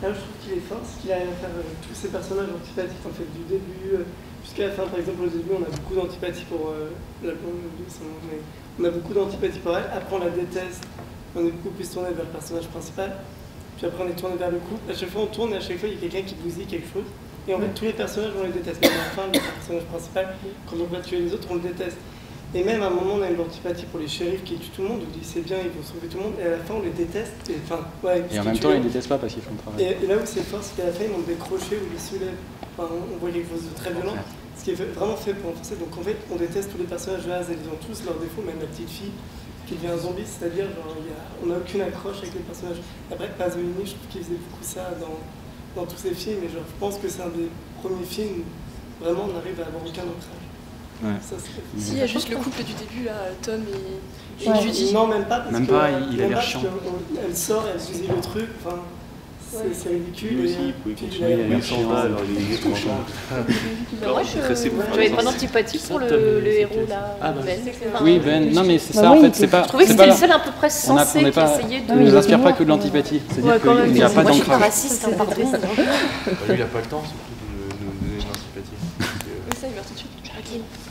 [SPEAKER 12] Là où je trouve qu'il est fort, c'est qu'il arrive à faire tous ces personnages antipathiques en fait du début jusqu'à la fin. Par exemple au début on a beaucoup d'antipathie pour mais on a beaucoup d'antipathie pour elle, après on la déteste, on est beaucoup plus tourné vers le personnage principal. Puis après on est tourné vers le couple, à chaque fois on tourne et à chaque fois il y a quelqu'un qui bousille quelque chose. Et en fait tous les personnages on les déteste, même à la fin le personnage principal, quand on va tuer les autres on le déteste. Et même à un moment on a une antipathie pour les shérifs qui tuent tout le monde, on dit c'est bien, ils vont sauver tout le monde, et à la fin on les déteste. Et
[SPEAKER 3] en même temps ils ne détestent pas parce qu'ils font le travail.
[SPEAKER 12] Et là où c'est fort, c'est qu'à la fin ils vont décrocher ou ils soulèvent. Enfin, on voit quelque chose de très violent, ce qui est vraiment fait pour enfoncer. Donc en fait on déteste tous les personnages de A à Z, ils ont tous leurs défauts, même la petite fille qui devient un zombie, c'est-à-dire on n'a aucune accroche avec les personnages. Après Pasolini, je trouve qu'il faisait beaucoup ça dans tous ses films, et je pense que c'est un des premiers films où vraiment on arrive à avoir aucun ancrage.
[SPEAKER 3] Ouais.
[SPEAKER 6] Si, il y a juste le couple du début, là, Tom et Judy.
[SPEAKER 12] Non, même pas, parce
[SPEAKER 3] même
[SPEAKER 12] que,
[SPEAKER 3] pas, il a l'air chiant.
[SPEAKER 12] Elle sort, elle bousille le truc, enfin, c'est ridicule.
[SPEAKER 2] Lui aussi, il s'en va, alors il est trop chiant.
[SPEAKER 13] Moi, j'avais pas d'antipathie pour le héros, là, Ben.
[SPEAKER 3] Oui, Ben, non mais c'est ça, en fait, c'est pas...
[SPEAKER 13] Je trouvais que c'était le seul à peu près sensé qui essayait de...
[SPEAKER 3] On ne nous inspire pas que de l'antipathie, c'est-à-dire qu'il n'y a pas d'ancrage.
[SPEAKER 13] Moi, je suis pas raciste, pardon.
[SPEAKER 11] Lui, il n'a pas le temps, surtout, de nous donner une antipathie.
[SPEAKER 6] Ça, il meurt tout de suite.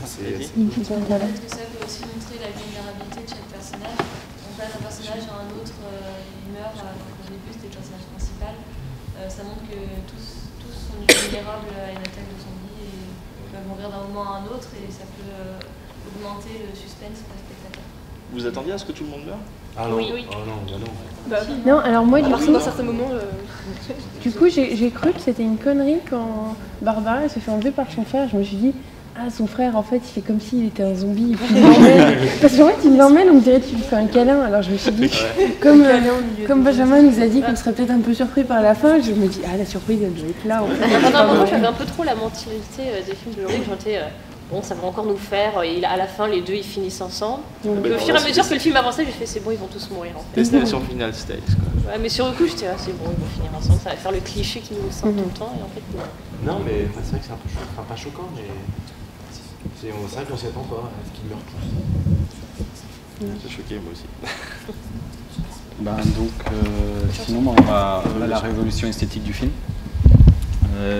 [SPEAKER 4] Peut-être que ça peut aussi montrer la vulnérabilité de chaque personnage. On passe d'un personnage à un autre, il meurt, au début c'était le personnage principal. Ça montre que tous sont vulnérables à une attaque de zombies et peuvent mourir d'un moment à un autre, et ça peut augmenter le suspense pour le spectateur.
[SPEAKER 2] Vous attendiez à ce que tout le monde meure?
[SPEAKER 11] Ah non,
[SPEAKER 13] oui.
[SPEAKER 11] Oh non, bah non.
[SPEAKER 7] Non, alors moi, du coup,
[SPEAKER 6] dans certains moments...
[SPEAKER 7] Du coup, j'ai cru que c'était une connerie quand Barbara elle se fait enlever par son frère. Je me suis dit, ah, son frère, en fait, il fait comme s'il était un zombie. Et puis il l'emmène. Parce qu'en fait, il l'emmène, on dirait qu'il lui fait un câlin. Alors je me suis dit, comme Benjamin nous a dit qu'on serait peut-être un peu surpris par la fin, je me dis, ah, la surprise, elle doit être là. En fait.
[SPEAKER 13] Moi, j'avais un peu trop la mentalité des films de Laurie, que j'étais... Bon, ça va encore nous faire, et à la fin, les deux, ils finissent ensemble. Donc, au fur et à mesure que le film avançait, j'ai fait, c'est bon, ils vont tous mourir, en fait.
[SPEAKER 2] Destination finale stage, quoi.
[SPEAKER 13] Ouais, mais sur le coup, j'étais là, c'est bon, ils vont finir ensemble, ça va faire le cliché qui nous sent tout le temps, et en fait, non.
[SPEAKER 11] Non, mais c'est vrai que c'est un peu choquant, enfin pas choquant, mais c'est vrai qu'on s'y attend pas à ce qu'ils meurent tous.
[SPEAKER 2] J'ai choqué, moi aussi.
[SPEAKER 3] Sinon, on va à la révolution esthétique du film.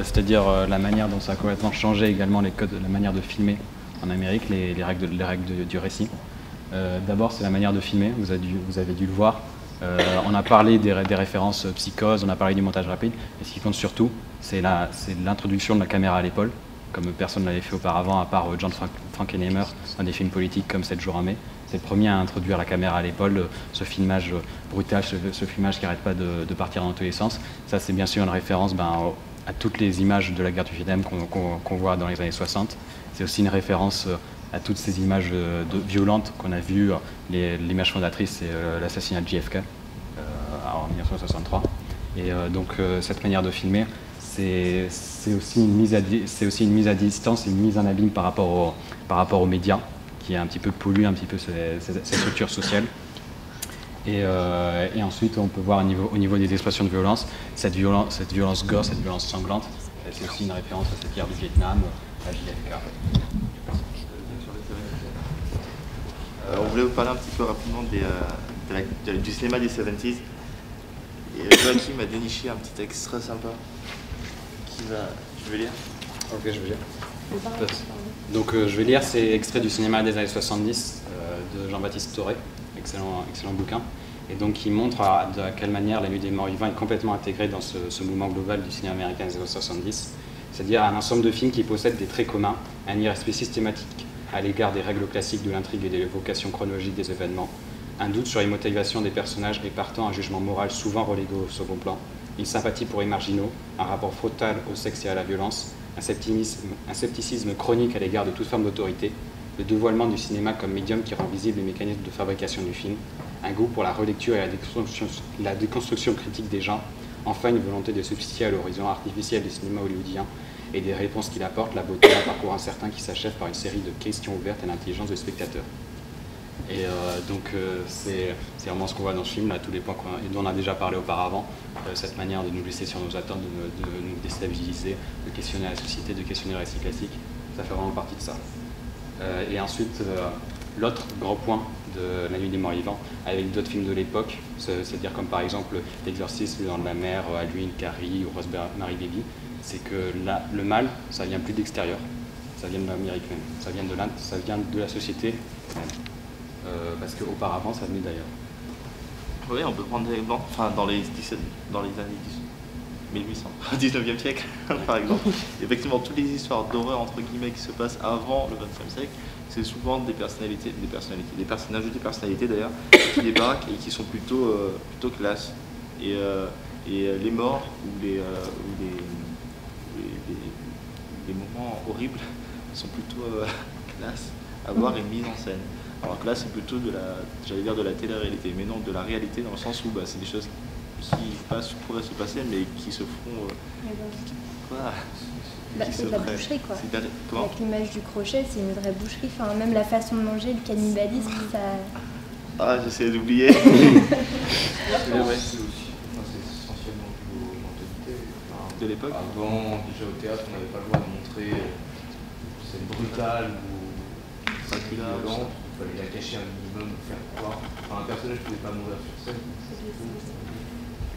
[SPEAKER 3] C'est-à-dire la manière dont ça a complètement changé également les codes, la manière de filmer en Amérique, les règles du récit. D'abord, c'est la manière de filmer, vous avez dû le voir. On a parlé des références Psychose, on a parlé du montage rapide, et ce qui compte surtout, c'est l'introduction de la caméra à l'épaule, comme personne ne l'avait fait auparavant, à part John Frankenheimer dans des films politiques comme 7 jours en mai. C'est le premier à introduire la caméra à l'épaule, ce filmage brutal, ce filmage qui n'arrête pas de partir dans tous les sens. Ça, c'est bien sûr une référence à toutes les images de la guerre du Vietnam qu'on voit dans les années 60. C'est aussi une référence à toutes ces images violentes qu'on a vues. L'image fondatrice, c'est l'assassinat de JFK en 1963. Et cette manière de filmer, c'est aussi une mise à distance et une mise en abîme par rapport aux médias, qui a un petit peu pollué un petit peu cette structure sociale. Et ensuite, on peut voir au niveau des expressions de violence, cette violence gore, cette violence sanglante. C'est aussi une référence à cette guerre du Vietnam, à JFK.
[SPEAKER 2] On voulait vous parler un petit peu rapidement du cinéma des 70s. Et Joachim a déniché un petit extrait sympa. Je vais lire.
[SPEAKER 3] Ok, je vais lire. Donc je vais lire, c'est extrait du cinéma des années 70 de Jean-Baptiste Thoré, excellent bouquin. Et donc il montre de quelle manière La Nuit des Morts Vivants est complètement intégrée dans ce mouvement global du cinéma américain des années 70, c'est-à-dire un ensemble de films qui possèdent des traits communs, un irrespect systématique à l'égard des règles classiques de l'intrigue et des vocations chronologiques des événements, un doute sur les motivations des personnages et partant un jugement moral souvent relégué au second plan, une sympathie pour les marginaux, un rapport frontal au sexe et à la violence, un scepticisme chronique à l'égard de toute forme d'autorité, le dévoilement du cinéma comme médium qui rend visible les mécanismes de fabrication du film, un goût pour la relecture et la déconstruction critique des genres, enfin une volonté de substituer à l'horizon artificiel du cinéma hollywoodien et des réponses qu'il apporte, la beauté d'un parcours incertain qui s'achève par une série de questions ouvertes à l'intelligence du spectateur. Et c'est vraiment ce qu'on voit dans ce film, là, tous les points dont on a déjà parlé auparavant, cette manière de nous laisser sur nos attentes, de nous déstabiliser, de questionner la société, de questionner le récit classique, ça fait vraiment partie de ça. Et ensuite, l'autre grand point de La Nuit des Morts Vivants, avec d'autres films de l'époque, c'est-à-dire comme par exemple L'Exorcisme, dans la mer, Halloween, Carrie ou Rosemary Baby, c'est que le mal, ça vient plus d'extérieur, ça vient de l'Amérique même, ça vient de la société même, parce qu'auparavant ça venait d'ailleurs.
[SPEAKER 2] Oui, on peut prendre des exemples, enfin dans les années 1800, 19e siècle par exemple. Effectivement, toutes les histoires d'horreur entre guillemets qui se passent avant le 20e siècle, c'est souvent des personnages ou des personnalités d'ailleurs, qui débarquent et qui sont plutôt classe. Et les morts ou les moments horribles sont plutôt classe à voir et mise en scène. Alors que là, c'est plutôt de la télé-réalité, mais non de la réalité dans le sens où c'est des choses qui pourraient se passer, mais qui se font.
[SPEAKER 14] C'est de la boucherie, quoi. Avec l'image du crochet, c'est une vraie boucherie. Enfin, même la façon de manger, le cannibalisme, ça.
[SPEAKER 2] Ah, j'essaie d'oublier.
[SPEAKER 5] C'est essentiellement de mentalité.
[SPEAKER 2] De l'époque.
[SPEAKER 5] Avant, déjà au théâtre, on n'avait pas le droit de montrer scène brutale ou violente. Il fallait la cacher un minimum, faire croire. Enfin, un personnage ne pouvait pas mourir sur scène.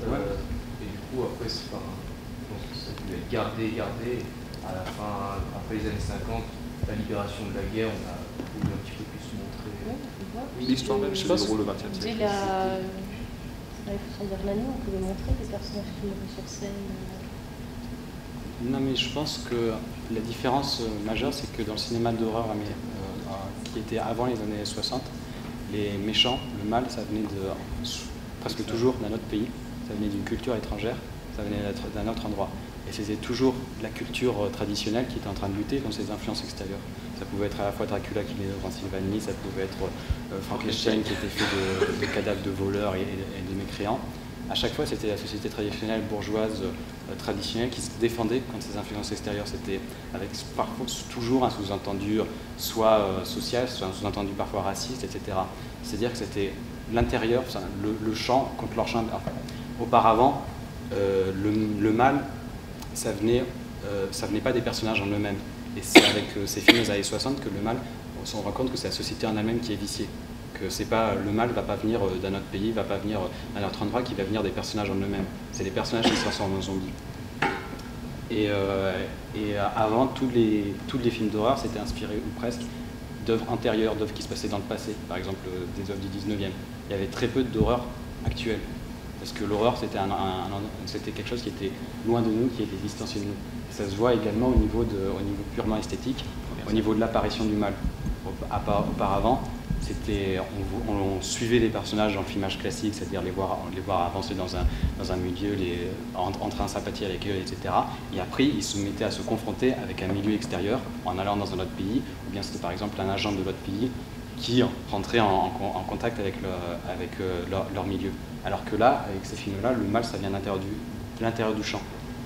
[SPEAKER 5] Et du coup, après, je pense que ça devait être gardé. À la fin, après les années 50, la libération de la guerre, on a voulu un petit peu plus montrer.
[SPEAKER 2] L'histoire même, je pense, le 20e siècle.
[SPEAKER 13] Dès la révolution d'Hernani, on pouvait montrer des personnages qui mouraient sur scène.
[SPEAKER 3] Non, mais je pense que la différence majeure, c'est que dans le cinéma d'horreur qui était avant les années 60, les méchants, le mal, ça venait presque toujours d'un autre pays, ça venait d'une culture étrangère, ça venait d'un autre endroit. Et c'était toujours la culture traditionnelle qui était en train de lutter contre ces influences extérieures. Ça pouvait être à la fois Dracula qui venait de Transylvanie, ça pouvait être Frankenstein qui était fait de cadavres de voleurs et de mécréants. À chaque fois, c'était la société traditionnelle, bourgeoise, traditionnelle, qui se défendait contre ces influences extérieures. C'était avec parfois toujours un sous-entendu soit social, soit un sous-entendu parfois raciste, etc. C'est-à-dire que c'était l'intérieur, le champ contre leur champ. Enfin, auparavant, le mal, ça venait pas des personnages en eux-mêmes. Et c'est avec ces films des années 60 que le mal, on se rend compte que c'est la société en elle-même qui est viciée. Que c'est pas, le mal ne va pas venir d'un autre pays, va pas venir d'un autre endroit, qui va venir des personnages en eux-mêmes. C'est les personnages qui se transforment en zombies. Et avant, tous les films d'horreur s'étaient inspirés, ou presque, d'œuvres antérieures, d'œuvres qui se passaient dans le passé. Par exemple, des œuvres du 19e. Il y avait très peu d'horreur actuelle. Parce que l'horreur, c'était quelque chose qui était loin de nous, qui était distancié de nous. Et ça se voit également au niveau purement esthétique, au niveau de l'apparition du mal. Auparavant, on suivait les personnages dans le filmage classique, c'est-à-dire les voir avancer dans un milieu, entrer en sympathie avec eux, etc. Et après, ils se mettaient à se confronter avec un milieu extérieur en allant dans un autre pays, ou bien c'était par exemple un agent de l'autre pays qui rentrait en contact avec leur milieu. Alors que là, avec ces films-là, le mal, ça vient de l'intérieur du champ.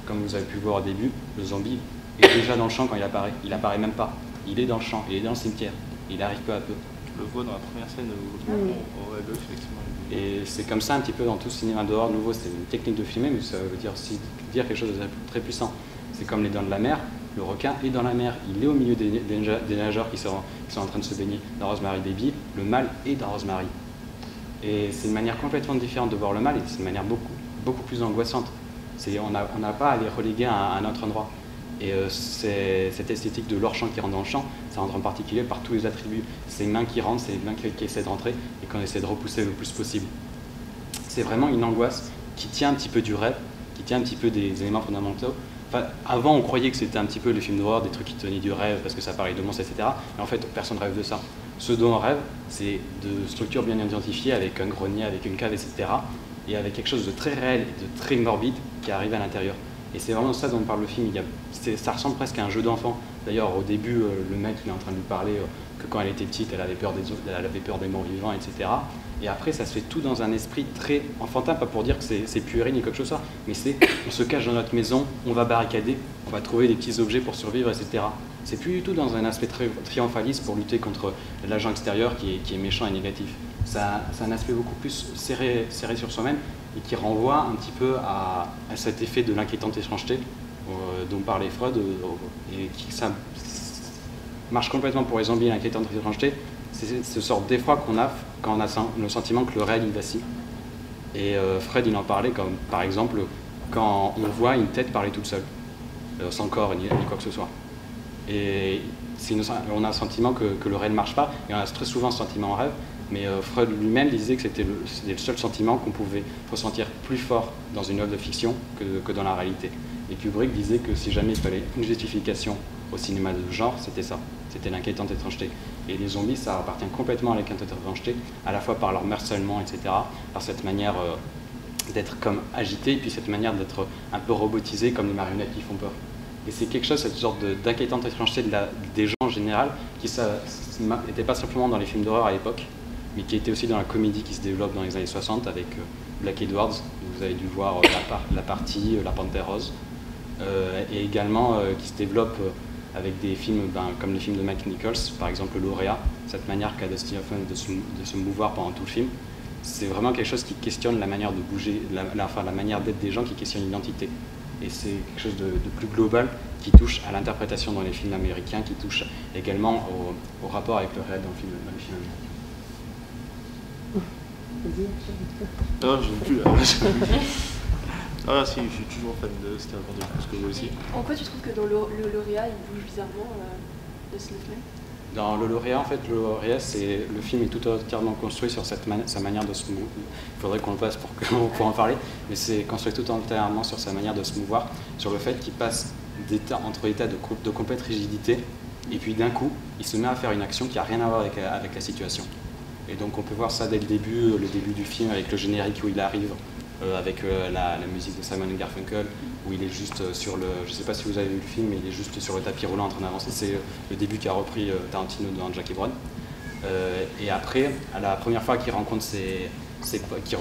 [SPEAKER 3] Comme vous avez pu le voir au début, le zombie est déjà dans le champ quand il apparaît. Il apparaît même pas. Il est dans le champ, il est dans le cimetière. Il arrive peu à peu.
[SPEAKER 2] On le voit dans la première scène au gauche, effectivement.
[SPEAKER 3] Et c'est comme ça un petit peu dans tout ce cinéma d'horreur nouveau. C'est une technique de filmer, mais ça veut dire aussi dire quelque chose de très puissant. C'est comme les dents de la mer. Le requin est dans la mer. Il est au milieu des nageurs qui sont en train de se baigner. Dans Rosemary Baby, le mal est dans Rosemary. Et c'est une manière complètement différente de voir le mal, et c'est une manière beaucoup plus angoissante. On n'a pas à les reléguer à un autre endroit. Et cette esthétique de leur champ qui rentre dans le champ, ça rentre en particulier par tous les attributs. Ces mains qui rentrent, ces mains qui essaient de rentrer et qu'on essaie de repousser le plus possible. C'est vraiment une angoisse qui tient un petit peu du rêve, qui tient un petit peu des éléments fondamentaux. Enfin, avant, on croyait que c'était un petit peu les films d'horreur, des trucs qui tenaient du rêve parce que ça parlait de monstres, etc. Mais en fait, personne ne rêve de ça. Ce dont on rêve, c'est de structures bien identifiées avec un grenier, avec une cave, etc. Et avec quelque chose de très réel et de très morbide qui arrive à l'intérieur. Et c'est vraiment ça dont parle le film. Ça ressemble presque à un jeu d'enfant. D'ailleurs, au début, le mec il est en train de lui parler que quand elle était petite, elle avait peur des morts vivants, etc. Et après, ça se fait tout dans un esprit très enfantin, pas pour dire que c'est puéril ni quelque chose, mais c'est on se cache dans notre maison, on va barricader, on va trouver des petits objets pour survivre, etc. C'est plus du tout dans un aspect très triomphaliste pour lutter contre l'agent extérieur qui est méchant et négatif. C'est un aspect beaucoup plus serré sur soi-même et qui renvoie un petit peu à cet effet de l'inquiétante étrangeté dont parlait Freud et qui ça marche complètement pour les zombies et l'inquiétante étrangeté. C'est ce sort d'effroi qu'on a quand on a le sentiment que le réel il vacille. Et Freud il en parlait comme par exemple quand on voit une tête parler toute seule, sans corps ni quoi que ce soit. Et on a un sentiment que le réel ne marche pas, et on a très souvent ce sentiment en rêve, mais Freud lui-même disait que c'était le seul sentiment qu'on pouvait ressentir plus fort dans une œuvre de fiction que dans la réalité. Et Kubrick disait que si jamais il fallait une justification au cinéma de genre, c'était ça, c'était l'inquiétante étrangeté. Et les zombies, ça appartient complètement à l'inquiétante étrangeté, à la fois par leur harcèlement, etc., par cette manière d'être comme agité, et puis cette manière d'être un peu robotisé comme les marionnettes qui font peur. Et c'est quelque chose, cette sorte d'inquiétante étrangeté des gens en général, qui n'était pas simplement dans les films d'horreur à l'époque, mais qui était aussi dans la comédie qui se développe dans les années 60 avec Black Edwards, où vous avez dû voir la partie La Panthère Rose, et également qui se développe avec des films comme les films de Mike Nichols, par exemple Le Lauréat, cette manière qu'a Dustin Hoffman de se mouvoir pendant tout le film. C'est vraiment quelque chose qui questionne la manière de bouger, la manière d'être des gens, qui questionne l'identité. Et c'est quelque chose de plus global qui touche à l'interprétation dans les films américains, qui touche également au rapport avec le réel dans les films américains.
[SPEAKER 2] Non, je ne plus là. Ah si, je suis toujours fan de Steve Van parce que vous aussi.
[SPEAKER 6] En quoi tu trouves que dans le Lauréat, il bouge bizarrement de Snowflake?
[SPEAKER 3] Dans le Lauréat, en fait, le Lauréat, le film est tout entièrement construit sur sa manière de se mouvoir. Il faudrait qu'on le passe pour en parler, mais c'est construit tout entièrement sur sa manière de se mouvoir, sur le fait qu'il passe entre états de complète rigidité, et puis d'un coup, il se met à faire une action qui n'a rien à voir avec la situation. Et donc on peut voir ça dès le début du film, avec le générique où il arrive, avec la musique de Simon & Garfunkel, où il est juste sur le... Je ne sais pas si vous avez vu le film, mais il est juste sur le tapis roulant en train d'avancer. C'est le début qu'a repris Tarantino dans Jackie Brown. Et après, à la première fois qu'il rencontre qu'il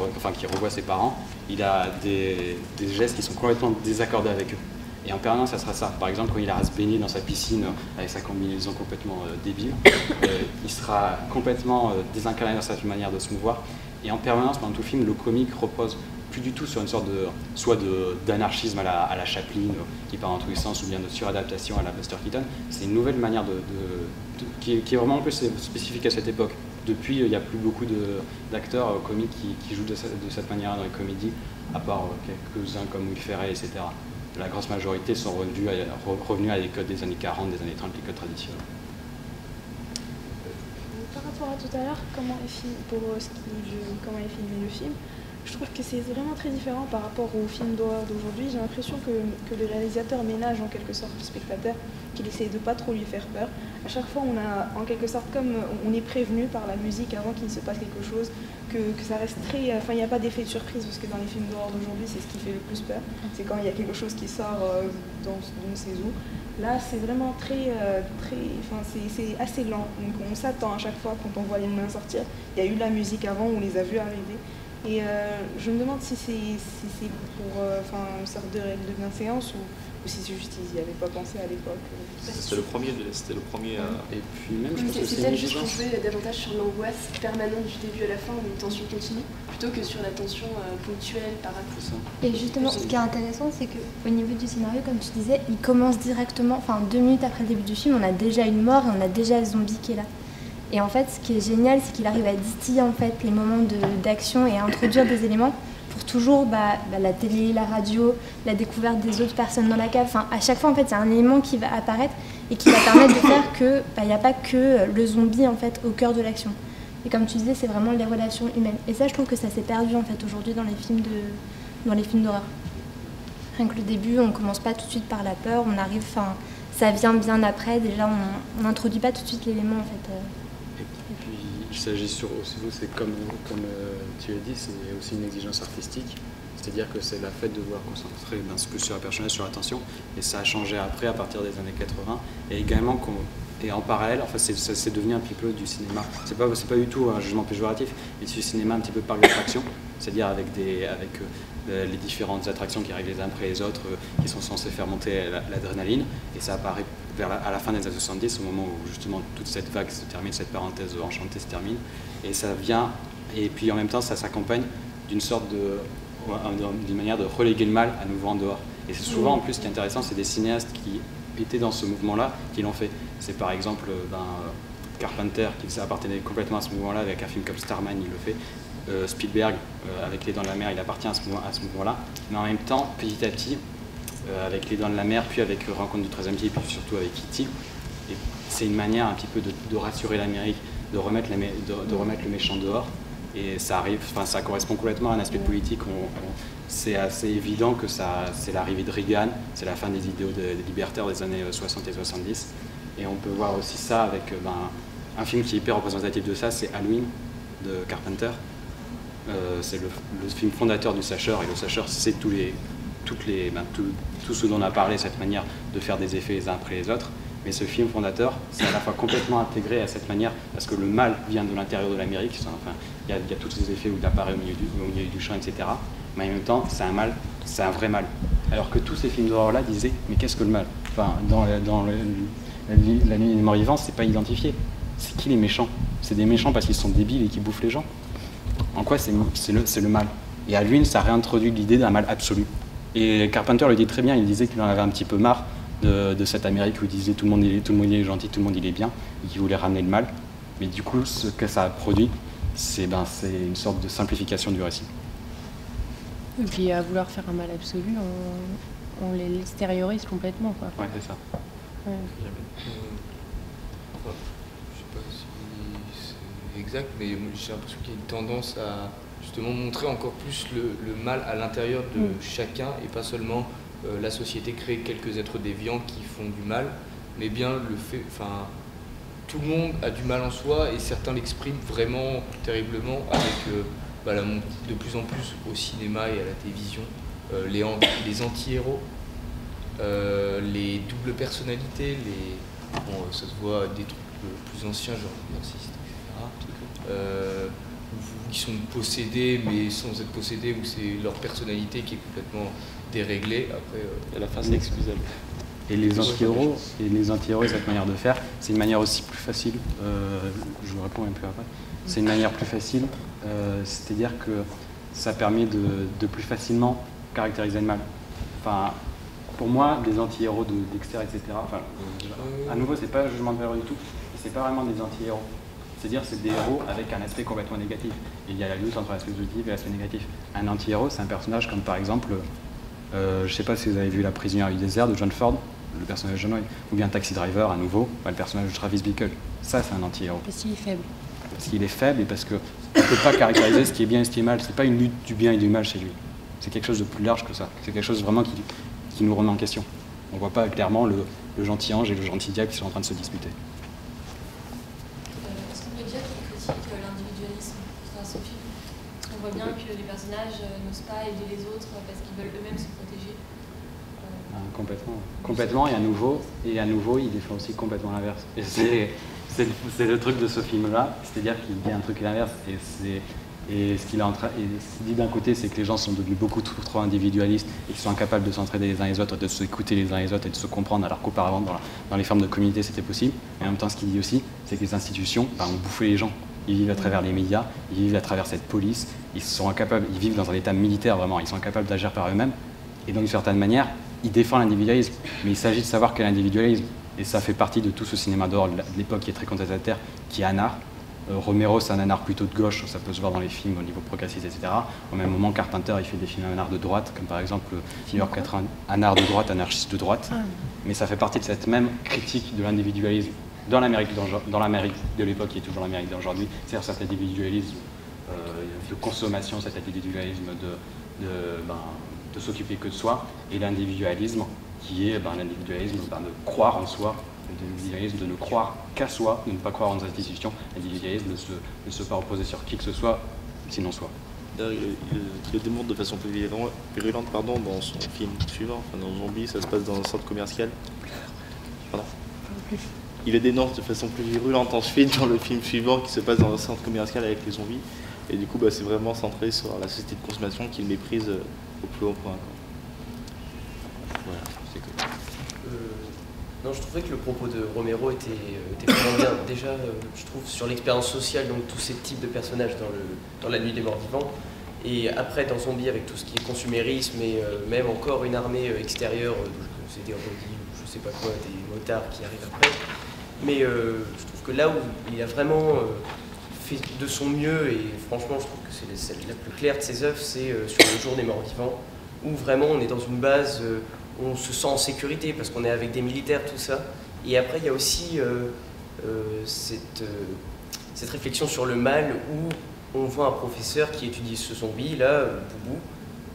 [SPEAKER 3] revoit ses parents, il a des gestes qui sont complètement désaccordés avec eux. Et en permanence, ça sera ça. Par exemple, quand il ira se baigner dans sa piscine avec sa combinaison complètement débile, il sera complètement désincarné dans sa manière de se mouvoir. Et en permanence, pendant tout le film, le comique repose plus du tout sur une sorte d'anarchisme à la Chaplin, qui part dans tous les sens, ou bien de suradaptation à la Buster Keaton. C'est une nouvelle manière qui est vraiment un peu spécifique à cette époque. Depuis, il n'y a plus beaucoup d'acteurs comiques qui jouent de cette manière dans les comédies, à part quelques-uns comme Will Ferrell, etc. La grosse majorité sont revenus à des codes des années 40, des années 30, les codes traditionnels.
[SPEAKER 9] Par rapport à tout à l'heure, comment est filmé le film, je trouve que c'est vraiment très différent par rapport au film d'horreur d'aujourd'hui. J'ai l'impression que le réalisateur ménage en quelque sorte le spectateur, qu'il essaie de pas trop lui faire peur. À chaque fois, on a en quelque sorte, comme on est prévenu par la musique avant qu'il se passe quelque chose, que ça reste très... Enfin, il n'y a pas d'effet de surprise, parce que dans les films d'horreur d'aujourd'hui, c'est ce qui fait le plus peur. C'est quand il y a quelque chose qui sort dans on ne sait où. Là, c'est vraiment c'est assez lent. Donc on s'attend à chaque fois quand on voit les mains sortir. Il y a eu la musique avant, on les a vus arriver. Et je me demande si c'est pour une sorte de règle de bienséance ou si c'est juste qu'ils n'y avaient pas pensé à l'époque.
[SPEAKER 2] C'était le premier.
[SPEAKER 3] Et puis même, je pense que
[SPEAKER 6] c'est peut-être juste qu'on jouait davantage sur l'angoisse permanente du début à la fin, une tension continue, plutôt que sur la tension ponctuelle par rapport.
[SPEAKER 14] Et justement, ce qui est intéressant, c'est qu'au niveau du scénario, comme tu disais, il commence directement, 2 minutes après le début du film, on a déjà une mort et on a déjà le zombie qui est là. Et en fait, ce qui est génial, c'est qu'il arrive à distiller en fait les moments d'action et à introduire des éléments pour toujours la télé, la radio, la découverte des autres personnes dans la cave. Enfin, à chaque fois, en fait, il y a un élément qui va apparaître et qui va permettre de faire que il n'y a pas que le zombie en fait au cœur de l'action. Et comme tu disais, c'est vraiment les relations humaines. Et ça, je trouve que ça s'est perdu en fait aujourd'hui dans les films d'horreur. Rien que le début, on commence pas tout de suite par la peur, on arrive, enfin, ça vient bien après. Déjà, on n'introduit pas tout de suite l'élément en fait.
[SPEAKER 3] Et puis, il s'agit aussi, c'est comme tu l'as dit, c'est aussi une exigence artistique. C'est-à-dire que c'est la fête de vouloir concentrer plus sur la personnage, sur l'attention, et ça a changé après, à partir des années 80, et également et en parallèle, enfin, c'est devenu un petit peu du cinéma. C'est pas du tout un jugement péjoratif, mais c'est du cinéma un petit peu parc d'attraction, c'est-à-dire avec les différentes attractions qui arrivent les uns après les autres, qui sont censées faire monter l'adrénaline, et ça apparaît à la fin des années 70, au moment où justement toute cette vague se termine, cette parenthèse enchantée se termine, et ça vient, et puis en même temps ça s'accompagne d'une sorte d'une manière de reléguer le mal à nouveau en dehors. Et c'est souvent, en plus, ce qui est intéressant, c'est des cinéastes qui étaient dans ce mouvement-là, qui l'ont fait. C'est par exemple Carpenter, qui appartenait complètement à ce mouvement-là, avec un film comme Starman, il le fait. Spielberg, avec Les Dents de la Mer, il appartient à ce mouvement-là. Mais en même temps, petit à petit, avec Les Dents de la Mer, puis avec Rencontre du 13e type, puis surtout avec E.T., c'est une manière un petit peu de rassurer l'Amérique, de remettre le méchant dehors. Et ça arrive, enfin ça correspond complètement à un aspect politique. C'est assez évident que c'est l'arrivée de Reagan, c'est la fin des idéaux des libertaires des années 60 et 70. Et on peut voir aussi ça avec un film qui est hyper représentatif de ça, c'est Halloween de Carpenter. C'est le film fondateur du slasher, et le slasher c'est tout ce dont on a parlé, cette manière de faire des effets les uns après les autres. Mais ce film fondateur, c'est à la fois complètement intégré à cette manière, parce que le mal vient de l'intérieur de l'Amérique, enfin, il y a tous ces effets où il apparaît au milieu du champ, etc. Mais en même temps, c'est un mal, c'est un vrai mal. Alors que tous ces films d'horreur-là disaient, mais qu'est-ce que le mal? Enfin, dans la nuit des morts vivants, c'est pas identifié. C'est qui les méchants? C'est des méchants parce qu'ils sont débiles et qui bouffent les gens. En quoi c'est le mal? Et à lui, ça réintroduit l'idée d'un mal absolu. Et Carpenter le dit très bien, il disait qu'il en avait un petit peu marre de cette Amérique où il disait tout le monde il est gentil, tout le monde il est bien, et qu'il voulait ramener le mal. Mais du coup, ce que ça a produit, c'est une sorte de simplification du récit.
[SPEAKER 7] Et puis à vouloir faire un mal absolu, on l'extériorise complètement, quoi.
[SPEAKER 3] Ouais, c'est ça.
[SPEAKER 7] Ouais.
[SPEAKER 5] Je sais pas si c'est exact, mais j'ai l'impression qu'il y a une tendance à justement montrer encore plus le mal à l'intérieur de chacun, et pas seulement la société crée quelques êtres déviants qui font du mal, mais bien le fait, enfin, tout le monde a du mal en soi, et certains l'expriment vraiment terriblement avec la montée de plus en plus au cinéma et à la télévision, les anti-héros, les doubles personnalités, ça se voit des trucs plus anciens, genre Exorciste, etc. Qui sont possédés, mais sans être possédés, où c'est leur personnalité qui est complètement déréglée. Après,
[SPEAKER 2] à la fin, c'est excusable.
[SPEAKER 3] Et les anti-héros, cette manière de faire, c'est une manière aussi plus facile. Je vous réponds un peu après. C'est une manière plus facile, c'est-à-dire que ça permet de plus facilement caractériser le mal. Enfin, pour moi, des anti-héros de Dexter, etc. Enfin, à nouveau, c'est pas un jugement de valeur du tout. C'est pas vraiment des anti-héros. C'est-à-dire c'est des héros avec un aspect complètement négatif. Et il y a la lutte entre l'aspect positif et l'aspect négatif. Un anti-héros, c'est un personnage comme par exemple, je ne sais pas si vous avez vu La prisonnière du désert de John Ford, le personnage de John Wayne, ou bien Taxi Driver à nouveau, le personnage de Travis Bickle. Ça, c'est un anti-héros.
[SPEAKER 7] Parce qu'il est faible.
[SPEAKER 3] Parce qu'il est faible et parce qu'on ne peut pas caractériser ce qui est bien et ce qui est mal. C'est pas une lutte du bien et du mal chez lui. C'est quelque chose de plus large que ça. C'est quelque chose vraiment qui nous remet en question. On ne voit pas clairement le gentil ange et le gentil diable qui sont en train de se disputer.
[SPEAKER 4] On voit bien que les personnages n'osent pas aider les autres parce qu'ils veulent eux-mêmes se protéger.
[SPEAKER 3] Complètement, et à nouveau, il défend aussi complètement l'inverse. Et c'est le truc de ce film-là, c'est-à-dire qu'il dit un truc l'inverse. Et ce qu'il dit d'un côté, c'est que les gens sont devenus beaucoup trop individualistes et qu'ils sont incapables de s'entraider les uns les autres, de s'écouter les uns les autres et de se comprendre, alors qu'auparavant, dans les formes de communauté, c'était possible. Et en même temps, ce qu'il dit aussi, c'est que les institutions ont bouffé les gens. Ils vivent à travers les médias, ils vivent à travers cette police, ils vivent dans un état militaire vraiment, ils sont incapables d'agir par eux-mêmes. Et donc d'une certaine manière, ils défendent l'individualisme. Mais il s'agit de savoir quel individualisme. Et ça fait partie de tout ce cinéma d'horreur de l'époque qui est très contestataire, qui est un art. Romero, c'est un nanar plutôt de gauche, ça peut se voir dans les films au niveau progressiste, etc. Au même moment, Carpenter, il fait des films nanar de droite, comme par exemple New York 80, un nanar de droite, anarchiste de droite. Mais ça fait partie de cette même critique de l'individualisme dans l'Amérique de l'époque, qui est toujours l'Amérique d'aujourd'hui, c'est-à-dire cet individualisme de consommation, cet individualisme de s'occuper que de soi, et l'individualisme qui est l'individualisme de croire en soi, l'individualisme de ne croire qu'à soi, de ne pas croire en des institutions, l'individualisme de ne se pas reposer sur qui que ce soit, sinon soi.
[SPEAKER 2] Il le démontre de façon plus virulente dans son film suivant, dans Zombie, ça se passe dans un centre commercial. Pardon. Il le dénonce de façon plus virulente ensuite dans le film suivant qui se passe dans un centre commercial avec les zombies. Et du coup, c'est vraiment centré sur la société de consommation qu'il méprise au plus haut point.
[SPEAKER 15] Voilà, c'est cool. Non, je trouvais que le propos de Romero était vraiment bien. Déjà, je trouve, sur l'expérience sociale, donc tous ces types de personnages dans La Nuit des Morts Vivants. Et après, dans Zombie, avec tout ce qui est consumérisme et même encore une armée extérieure, c'est des rodis ou je sais pas quoi, des motards qui arrivent après. Mais je trouve que là où il a vraiment fait de son mieux, et franchement, je trouve que c'est celle la plus claire de ses œuvres, c'est sur Le Jour des Morts Vivants, où vraiment on est dans une base où on se sent en sécurité parce qu'on est avec des militaires, tout ça. Et après, il y a aussi cette réflexion sur le mal où on voit un professeur qui étudie ce zombie, là, Boubou,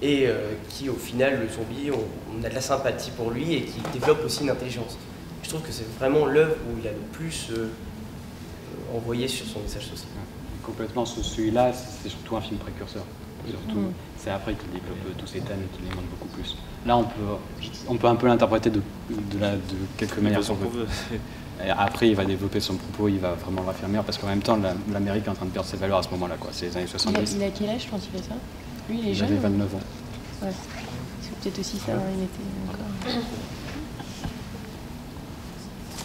[SPEAKER 15] et qui, au final, le zombie, on a de la sympathie pour lui et qui développe aussi une intelligence. Je trouve que c'est vraiment l'œuvre où il a le plus envoyé sur son message social.
[SPEAKER 3] Complètement, celui-là, c'est surtout un film précurseur. Surtout, c'est après qu'il développe tous ces thèmes et qu'il les montre beaucoup plus. Là, on peut un peu l'interpréter de quelque manière qu'on veut. Et après, il va développer son propos, il va vraiment l'affirmer, parce qu'en même temps, l'Amérique est en train de perdre ses valeurs à ce moment-là. C'est les années 70.
[SPEAKER 7] Il a quel âge quand il fait ça? Lui, il est jeune.
[SPEAKER 3] Il avait 29 ans.
[SPEAKER 7] Ouais. C'est peut-être aussi ça, il était encore...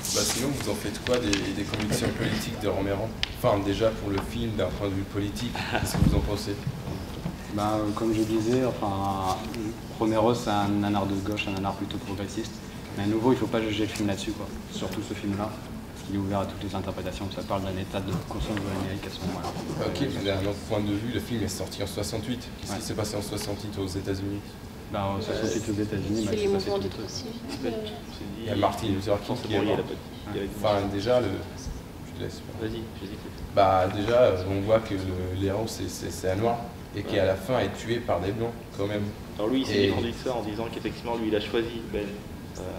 [SPEAKER 11] Sinon, vous en faites quoi des convictions politiques de Romero? Enfin, déjà pour le film, d'un point de vue politique, qu'est-ce que vous en pensez?
[SPEAKER 3] Comme je disais, Romero, c'est un nanar de gauche, un nanar plutôt progressiste. Mais à nouveau, il ne faut pas juger le film là-dessus, surtout ce film-là, parce qu'il est ouvert à toutes les interprétations. Ça parle d'un état de conscience de l'Amérique à ce moment-là.
[SPEAKER 11] Ok, mais d'un autre point de vue, le film est sorti en 68. Qu'est-ce qui s'est passé en 68 aux États-Unis?
[SPEAKER 3] En 68 aux États-Unis,
[SPEAKER 13] c'est les mouvements du Trotsky.
[SPEAKER 11] Il y a Martin Luther King qui est mort. Enfin, déjà, je te laisse.
[SPEAKER 2] Vas-y, je t'écoute.
[SPEAKER 11] Déjà, on voit que l'héros, c'est un noir, et qui à la fin est tué par des blancs, quand même.
[SPEAKER 2] Alors lui, il s'est défendu de ça en disant qu'effectivement, lui, il a choisi Ben.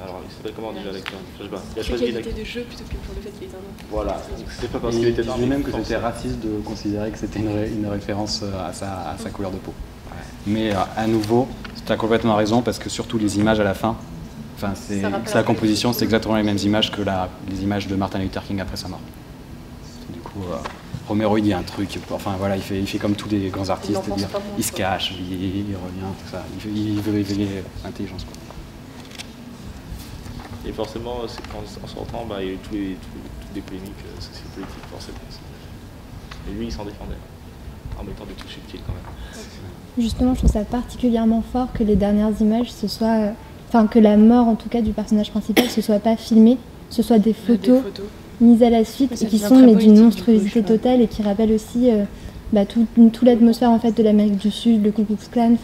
[SPEAKER 2] Alors, il s'appelle comment déjà l'acteur? Il a choisi
[SPEAKER 6] qualité de jeu plutôt que pour le fait qu'il était un noir.
[SPEAKER 2] Voilà, c'est pas parce qu'il était noir.
[SPEAKER 3] Il disait même que c'était raciste de considérer que c'était une référence à sa couleur de peau. Mais à nouveau, tu as complètement raison, parce que surtout les images à la fin, c'est la composition, c'est exactement les mêmes images que les images de Martin Luther King après sa mort. Du coup, Romero, il dit un truc, il fait comme tous les grands artistes, il se cache, il revient, tout ça. Il veut éveiller l'intelligence.
[SPEAKER 2] Et forcément, en sortant, il y a eu toutes des polémiques sociopolitiques, forcément. Et lui, il s'en défendait, en mettant des touches subtiles quand même.
[SPEAKER 14] Justement, je trouve ça particulièrement fort que les dernières images, que la mort en tout cas du personnage principal, ce soit pas filmé, ce soit des photos mises à la suite et qui sont d'une monstruosité totale et qui rappellent aussi toute l'atmosphère en fait de l'Amérique du Sud, le Ku Klux Klan,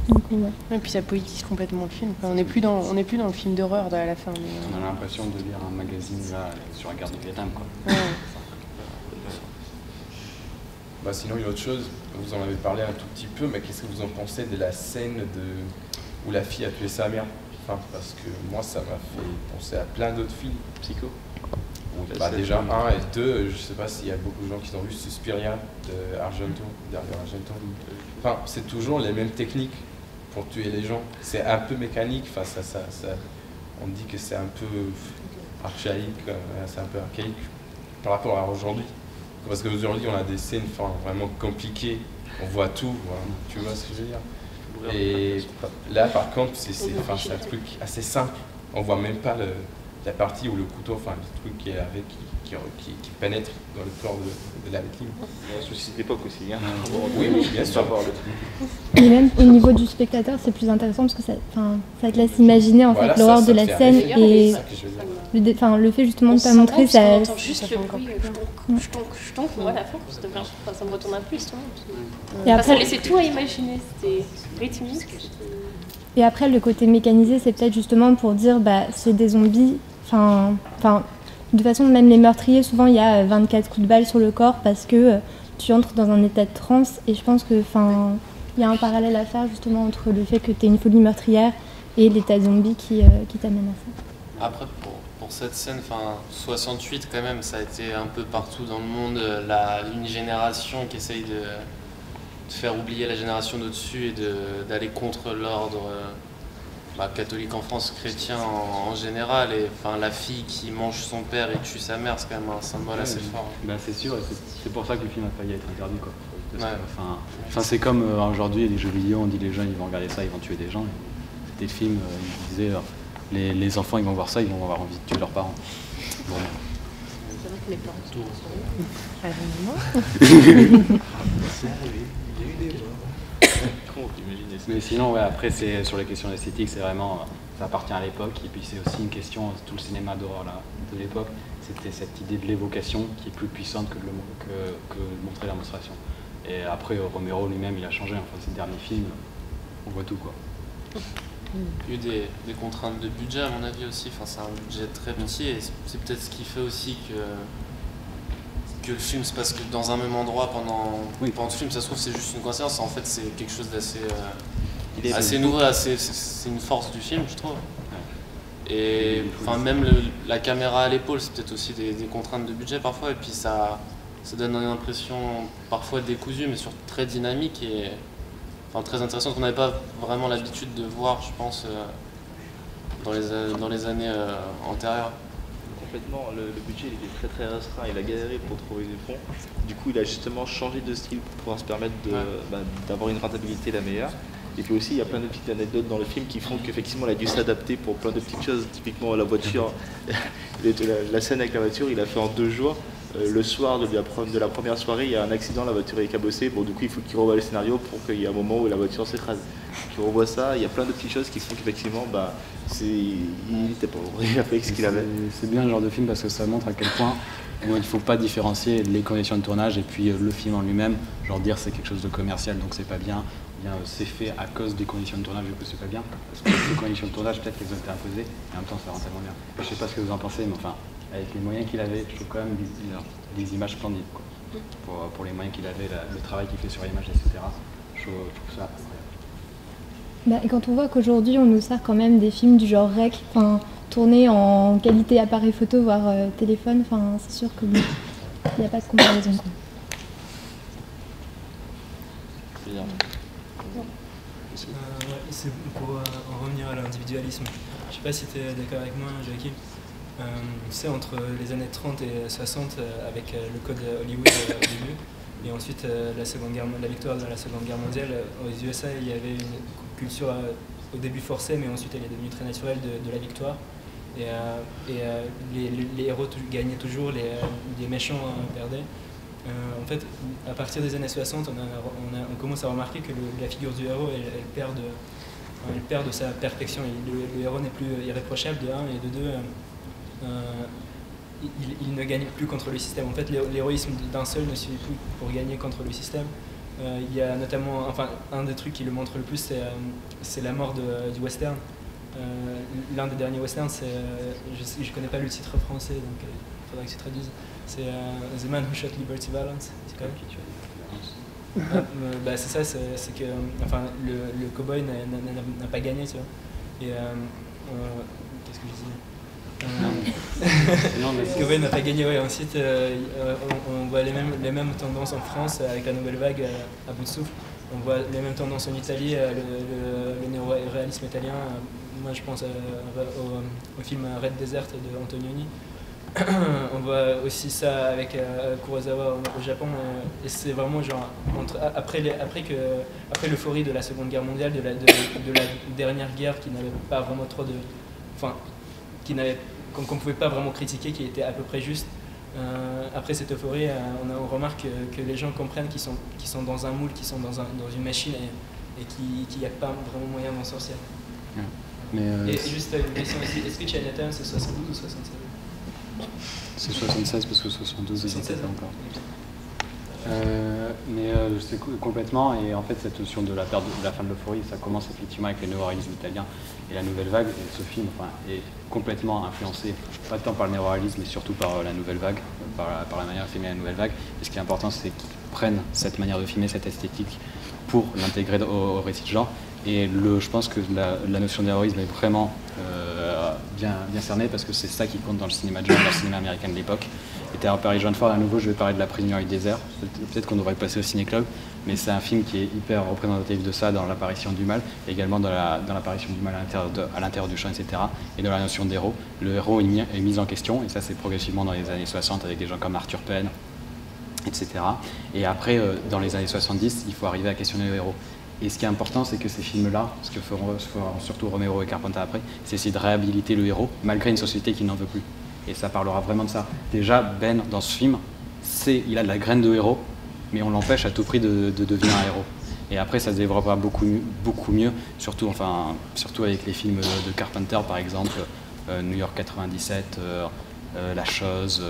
[SPEAKER 14] Donc,
[SPEAKER 7] Et puis ça politise complètement le film. On n'est plus dans le film d'horreur à la fin.
[SPEAKER 3] On a l'impression de lire un magazine là, sur la guerre du Vietnam. Quoi.
[SPEAKER 11] Sinon, il y a autre chose, vous en avez parlé un tout petit peu, mais qu'est-ce que vous en pensez de la scène où la fille a tué sa mère? Parce que moi, ça m'a fait penser à plein d'autres films.
[SPEAKER 2] Psycho?
[SPEAKER 11] Déjà, 1 et 2, je sais pas s'il y a beaucoup de gens qui ont vu Suspiria de Argento, Dario Argento. C'est toujours les mêmes techniques pour tuer les gens. C'est un peu mécanique, on dit que c'est un peu archaïque, c'est un peu archaïque par rapport à aujourd'hui. Parce qu'aujourd'hui, on a des scènes vraiment compliquées, on voit tout, tu vois ce que je veux dire. Et là, par contre, c'est un truc assez simple. On voit même pas la partie où le couteau, le truc qui est avec, qui pénètre dans le corps de la victime.
[SPEAKER 2] C'est aussi de l'époque aussi.
[SPEAKER 11] Oui, mais bien sûr.
[SPEAKER 14] Et même au niveau du spectateur, c'est plus intéressant parce que ça te laisse imaginer en fait l'horreur de la scène et le fait justement de pas
[SPEAKER 13] s'entend,
[SPEAKER 14] montrer ça.
[SPEAKER 13] On entend juste le bruit, je tombe, moi à la fin, ça me retourne un peu l'estomac. Et après, ça laissait tout à imaginer, c'était rythmique.
[SPEAKER 14] Et après, le côté mécanisé, c'est peut-être justement pour dire, c'est des zombies, de toute façon, même les meurtriers, souvent, il y a 24 coups de balle sur le corps parce que tu entres dans un état de transe, et je pense que, il y a un parallèle à faire justement entre le fait que tu es une folie meurtrière et l'état zombie qui t'amène à ça.
[SPEAKER 16] Après, pour cette scène, 68 quand même, ça a été un peu partout dans le monde, une génération qui essaye de faire oublier la génération d'au-dessus et d'aller contre l'ordre catholique en France, chrétien en général, et la fille qui mange son père et tue sa mère, c'est quand même un symbole assez fort.
[SPEAKER 3] C'est sûr, et c'est pour ça que le film a failli être interdit, quoi. C'est comme aujourd'hui, il y a des jeux vidéo, on dit les gens ils vont regarder ça, ils vont tuer des gens. Des films, ils disaient les enfants ils vont voir ça, ils vont avoir envie de tuer leurs parents. Bon.
[SPEAKER 13] C'est vrai que les parents sont
[SPEAKER 2] C'est arrivé, il y a eu des morts.
[SPEAKER 3] Mais sinon, après, c'est sur les questions esthétiques, c'est vraiment, ça appartient à l'époque, et puis c'est aussi une question, tout le cinéma d'horreur de l'époque, c'était cette idée de l'évocation qui est plus puissante que montrer la démonstration. Et après, Romero lui-même, il a changé, ses derniers films, on voit tout, quoi.
[SPEAKER 16] Il y a eu des contraintes de budget, à mon avis aussi, c'est un budget très petit, et c'est peut-être ce qui fait aussi que le film se passe que dans un même endroit pendant le film. Ça se trouve c'est juste une coïncidence, en fait c'est quelque chose d'assez assez nouveau, c'est une force du film, je trouve. Et même la caméra à l'épaule, c'est peut-être aussi des contraintes de budget parfois, et puis ça donne une impression parfois décousue mais surtout très dynamique et très intéressante qu'on n'avait pas vraiment l'habitude de voir, je pense, dans les années antérieures.
[SPEAKER 2] Complètement, le budget il était très très restreint, il a galéré pour trouver des fonds. Du coup il a justement changé de style pour pouvoir se permettre d'avoir une rentabilité la meilleure. Et puis aussi il y a plein de petites anecdotes dans le film qui font qu'effectivement il a dû s'adapter pour plein de petites choses. Typiquement la voiture, la scène avec la voiture il a fait en 2 jours. Le soir de la première soirée il y a un accident, la voiture est cabossée. Du coup il faut qu'il revoie le scénario pour qu'il y ait un moment où la voiture s'écrase. Tu revois ça, il y a plein de petites choses qui font qu'effectivement il était pauvre, il a fait ce qu'il avait.
[SPEAKER 3] C'est bien le genre de film parce que ça montre à quel point il ne faut pas différencier les conditions de tournage et puis le film en lui-même. Genre dire c'est quelque chose de commercial donc c'est pas bien, c'est fait à cause des conditions de tournage du coup c'est pas bien. Parce que les conditions de tournage peut-être qu'elles ont été imposées et en même temps ça rend tellement bien. Je sais pas ce que vous en pensez mais avec les moyens qu'il avait, je trouve quand même des images splendides quoi. Pour les moyens qu'il avait, le travail qu'il fait sur l'image, etc. Je trouve ça incroyable.
[SPEAKER 14] Et quand on voit qu'aujourd'hui on nous sert quand même des films du genre rec, tournés en qualité appareil photo voire téléphone, c'est sûr qu'il n'y a pas de comparaison.
[SPEAKER 17] C'est pour en revenir à l'individualisme. Je sais pas si tu es d'accord avec moi, Joachim. Entre les années 30 et 60 avec le code Hollywood au début et ensuite la victoire de la Seconde Guerre mondiale, aux USA il y avait une culture au début forcée mais ensuite elle est devenue très naturelle de la victoire et les héros gagnaient toujours, les méchants perdaient. En fait à partir des années 60 on commence à remarquer que la figure du héros elle perd de sa perfection. Le héros n'est plus irréprochable de 1 et de 2. Il ne gagne plus contre le système. En fait, l'héroïsme d'un seul ne suffit plus pour gagner contre le système. Il y a notamment, un des trucs qui le montre le plus, c'est la mort du western. L'un des derniers westerns, je connais pas le titre français, donc il faudrait que tu traduises. C'est The Man Who Shot Liberty Valance. C'est quoi c'est ça, c'est que le cowboy n'a pas gagné, tu vois. Et qu'est-ce que je disais? Le cowboy n'a pas gagné, ensuite on voit les mêmes tendances en France avec la nouvelle vague à bout de souffle. On voit les mêmes tendances en Italie, le néo-réalisme italien. Moi je pense au film Red Desert de Antonioni. On voit aussi ça avec Kurosawa au Japon, et c'est vraiment genre après l'euphorie de la Seconde Guerre mondiale, de la dernière guerre qui n'avait pas vraiment trop de, qu'on pouvait pas vraiment critiquer, qui était à peu près juste. Après cette euphorie, on remarque que les gens comprennent qu'ils sont dans un moule, qu'ils sont dans une machine et qu'il n'y a pas vraiment moyen d'en sortir.
[SPEAKER 3] Mais,
[SPEAKER 17] Et juste une question aussi, est-ce que Chinatown c'est 72 ou 76?
[SPEAKER 3] C'est 76 parce que 72 n'existait pas encore. Mais c'est complètement, et en fait cette notion de la fin de l'euphorie, ça commence effectivement avec le néo-réalisme italien et la nouvelle vague, et ce film est complètement influencé, pas tant par le néo-réalisme, mais surtout par la nouvelle vague, par la manière de filmer la nouvelle vague. Et ce qui est important, c'est qu'ils prennent cette manière de filmer, cette esthétique, pour l'intégrer au récit de genre. Et je pense que la notion de néo-réalisme est vraiment bien cernée, parce que c'est ça qui compte dans le cinéma de genre, dans le cinéma américain de l'époque. Et t'as parlé John Ford, à nouveau je vais parler de La Prisonnière du désert, peut-être qu'on devrait le passer au ciné-club, mais c'est un film qui est hyper représentatif de ça, dans l'apparition du mal, et également dans l'apparition du mal à l'intérieur du champ, etc. Et dans la notion d'héros. Le héros est mis en question, et ça c'est progressivement dans les années 60 avec des gens comme Arthur Penn, etc. Et après, dans les années 70, il faut arriver à questionner le héros. Et ce qui est important, c'est que ces films-là, ce que feront surtout Romero et Carpenter après, c'est essayer de réhabiliter le héros, malgré une société qui n'en veut plus. Et ça parlera vraiment de ça. Déjà, Ben, dans ce film, il a de la graine de héros, mais on l'empêche à tout prix de devenir un héros. Et après, ça se développera beaucoup mieux, surtout avec les films de Carpenter, par exemple, New York 97, La Chose,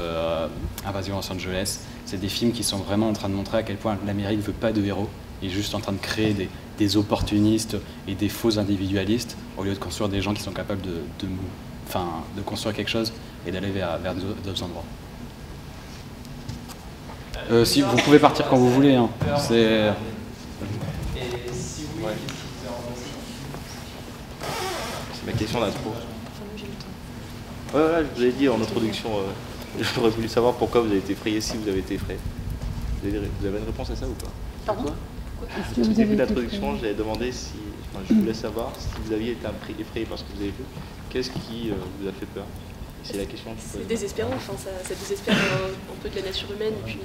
[SPEAKER 3] Invasion Los Angeles. C'est des films qui sont vraiment en train de montrer à quel point l'Amérique ne veut pas de héros, et juste en train de créer des opportunistes et des faux individualistes, au lieu de construire des gens qui sont capables de construire quelque chose et d'aller vers d'autres endroits. Si vous pouvez partir quand vous voulez, hein. C'est...
[SPEAKER 2] C'est ma question d'intro. Voilà, je vous ai dit en introduction, j'aurais voulu savoir pourquoi vous avez été effrayé, si vous avez été effrayé. Vous avez une réponse à ça ou pas?
[SPEAKER 13] Pardon?
[SPEAKER 2] Au début de l'introduction, j'avais demandé je voulais savoir si vous aviez été effrayé par ce que vous avez vu. Qu'est-ce qui vous a fait peur? C'est la question.
[SPEAKER 6] C'est désespérant, ça désespère un peu de la nature humaine et puis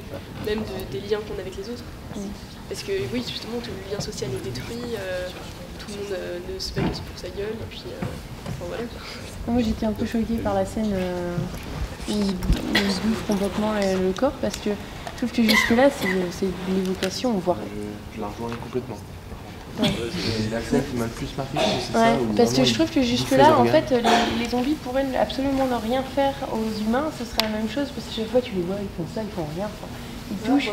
[SPEAKER 6] même des liens qu'on a avec les autres. Parce que oui, justement, tout le lien social est détruit, tout le monde ne se bat que pour sa gueule, et puis voilà.
[SPEAKER 7] Moi j'étais un peu choquée par la scène où il bouffe complètement le corps, parce que je trouve que jusque-là c'est de l'évocation, voire...
[SPEAKER 11] Je la rejoins complètement.
[SPEAKER 7] Ouais.
[SPEAKER 11] La scène qui m'a le plus marqué, c'est
[SPEAKER 7] ouais,
[SPEAKER 11] ça.
[SPEAKER 7] Parce que je trouve que jusque-là, en fait, les zombies pourraient absolument ne rien faire aux humains, ce serait la même chose, parce que chaque fois tu les vois, ils font ça, ils font rien, ils touchent.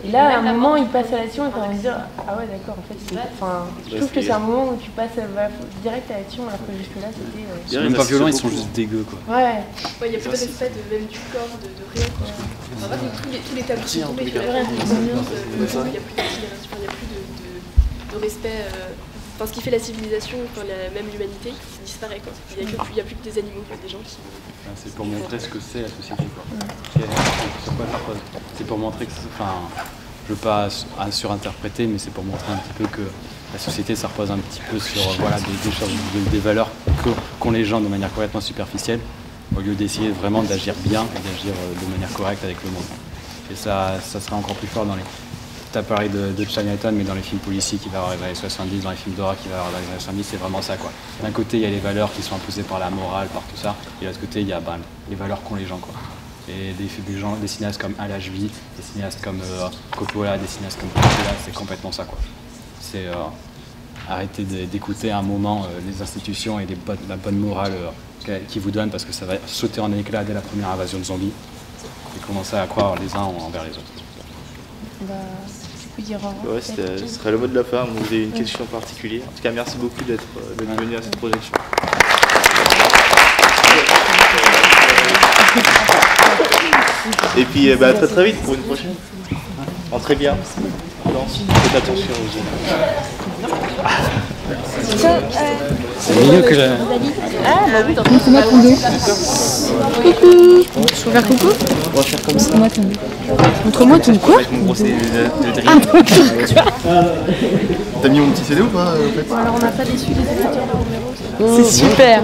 [SPEAKER 7] Et là, à un moment, ils passent à l'action et ils vont se dire ah ouais, d'accord, en fait, je trouve que c'est un moment où tu passes direct à l'action, alors que jusque-là, c'était.
[SPEAKER 3] Ils sont même pas violents, ils sont juste dégueux, quoi.
[SPEAKER 6] Ouais. Il n'y a plus de respect même du corps, de rien, quoi. En fait, tous les tabous sont tombés, il n'y a plus d'incinération, il n'y a plus de respect, ce qui fait la civilisation, même l'humanité, disparaît. Il n'y a plus que des animaux, des gens qui...
[SPEAKER 3] C'est pour montrer ce que c'est la société, quoi. C'est pour montrer que... je veux pas surinterpréter, mais c'est pour montrer un petit peu que la société, ça repose un petit peu sur des valeurs qu'ont les gens de manière complètement superficielle, au lieu d'essayer vraiment d'agir bien et d'agir de manière correcte avec le monde. Et ça sera encore plus fort dans les... Tu as parlé de Chinatown, mais dans les films policiers qui va avoir dans les années 70, dans les films d'horreur qui va avoir dans les années 70, c'est vraiment ça, quoi. D'un côté, il y a les valeurs qui sont imposées par la morale, par tout ça, et de l'autre côté, il y a les valeurs qu'ont les gens, quoi. Et des cinéastes comme Al Ashby, des cinéastes comme Coppola, des cinéastes comme Coppola, c'est complètement ça, quoi. C'est arrêter d'écouter à un moment les institutions et la bonne morale qu'ils vous donnent, parce que ça va sauter en éclats dès la première invasion de zombies, et commencer à croire les uns envers les autres.
[SPEAKER 2] Ouais, ce serait le mot de la fin. Vous avez une question particulière. En tout cas, merci beaucoup d'être venu à cette projection. Et puis, très très vite pour une prochaine. Entrez bien. Faites attention aux autres.
[SPEAKER 3] C'est mieux que la...
[SPEAKER 8] Ah, bah oui, c'est moi ton dos. Coucou. Je peux faire coucou?
[SPEAKER 11] On va faire comme ça.
[SPEAKER 8] Montre-moi ton quoi?
[SPEAKER 11] Avec mon gros CD de
[SPEAKER 8] Ah,
[SPEAKER 11] t'as mis mon petit CD ou pas en fait?
[SPEAKER 7] Alors on n'a pas déçu les éditeurs de Romero.
[SPEAKER 8] C'est super.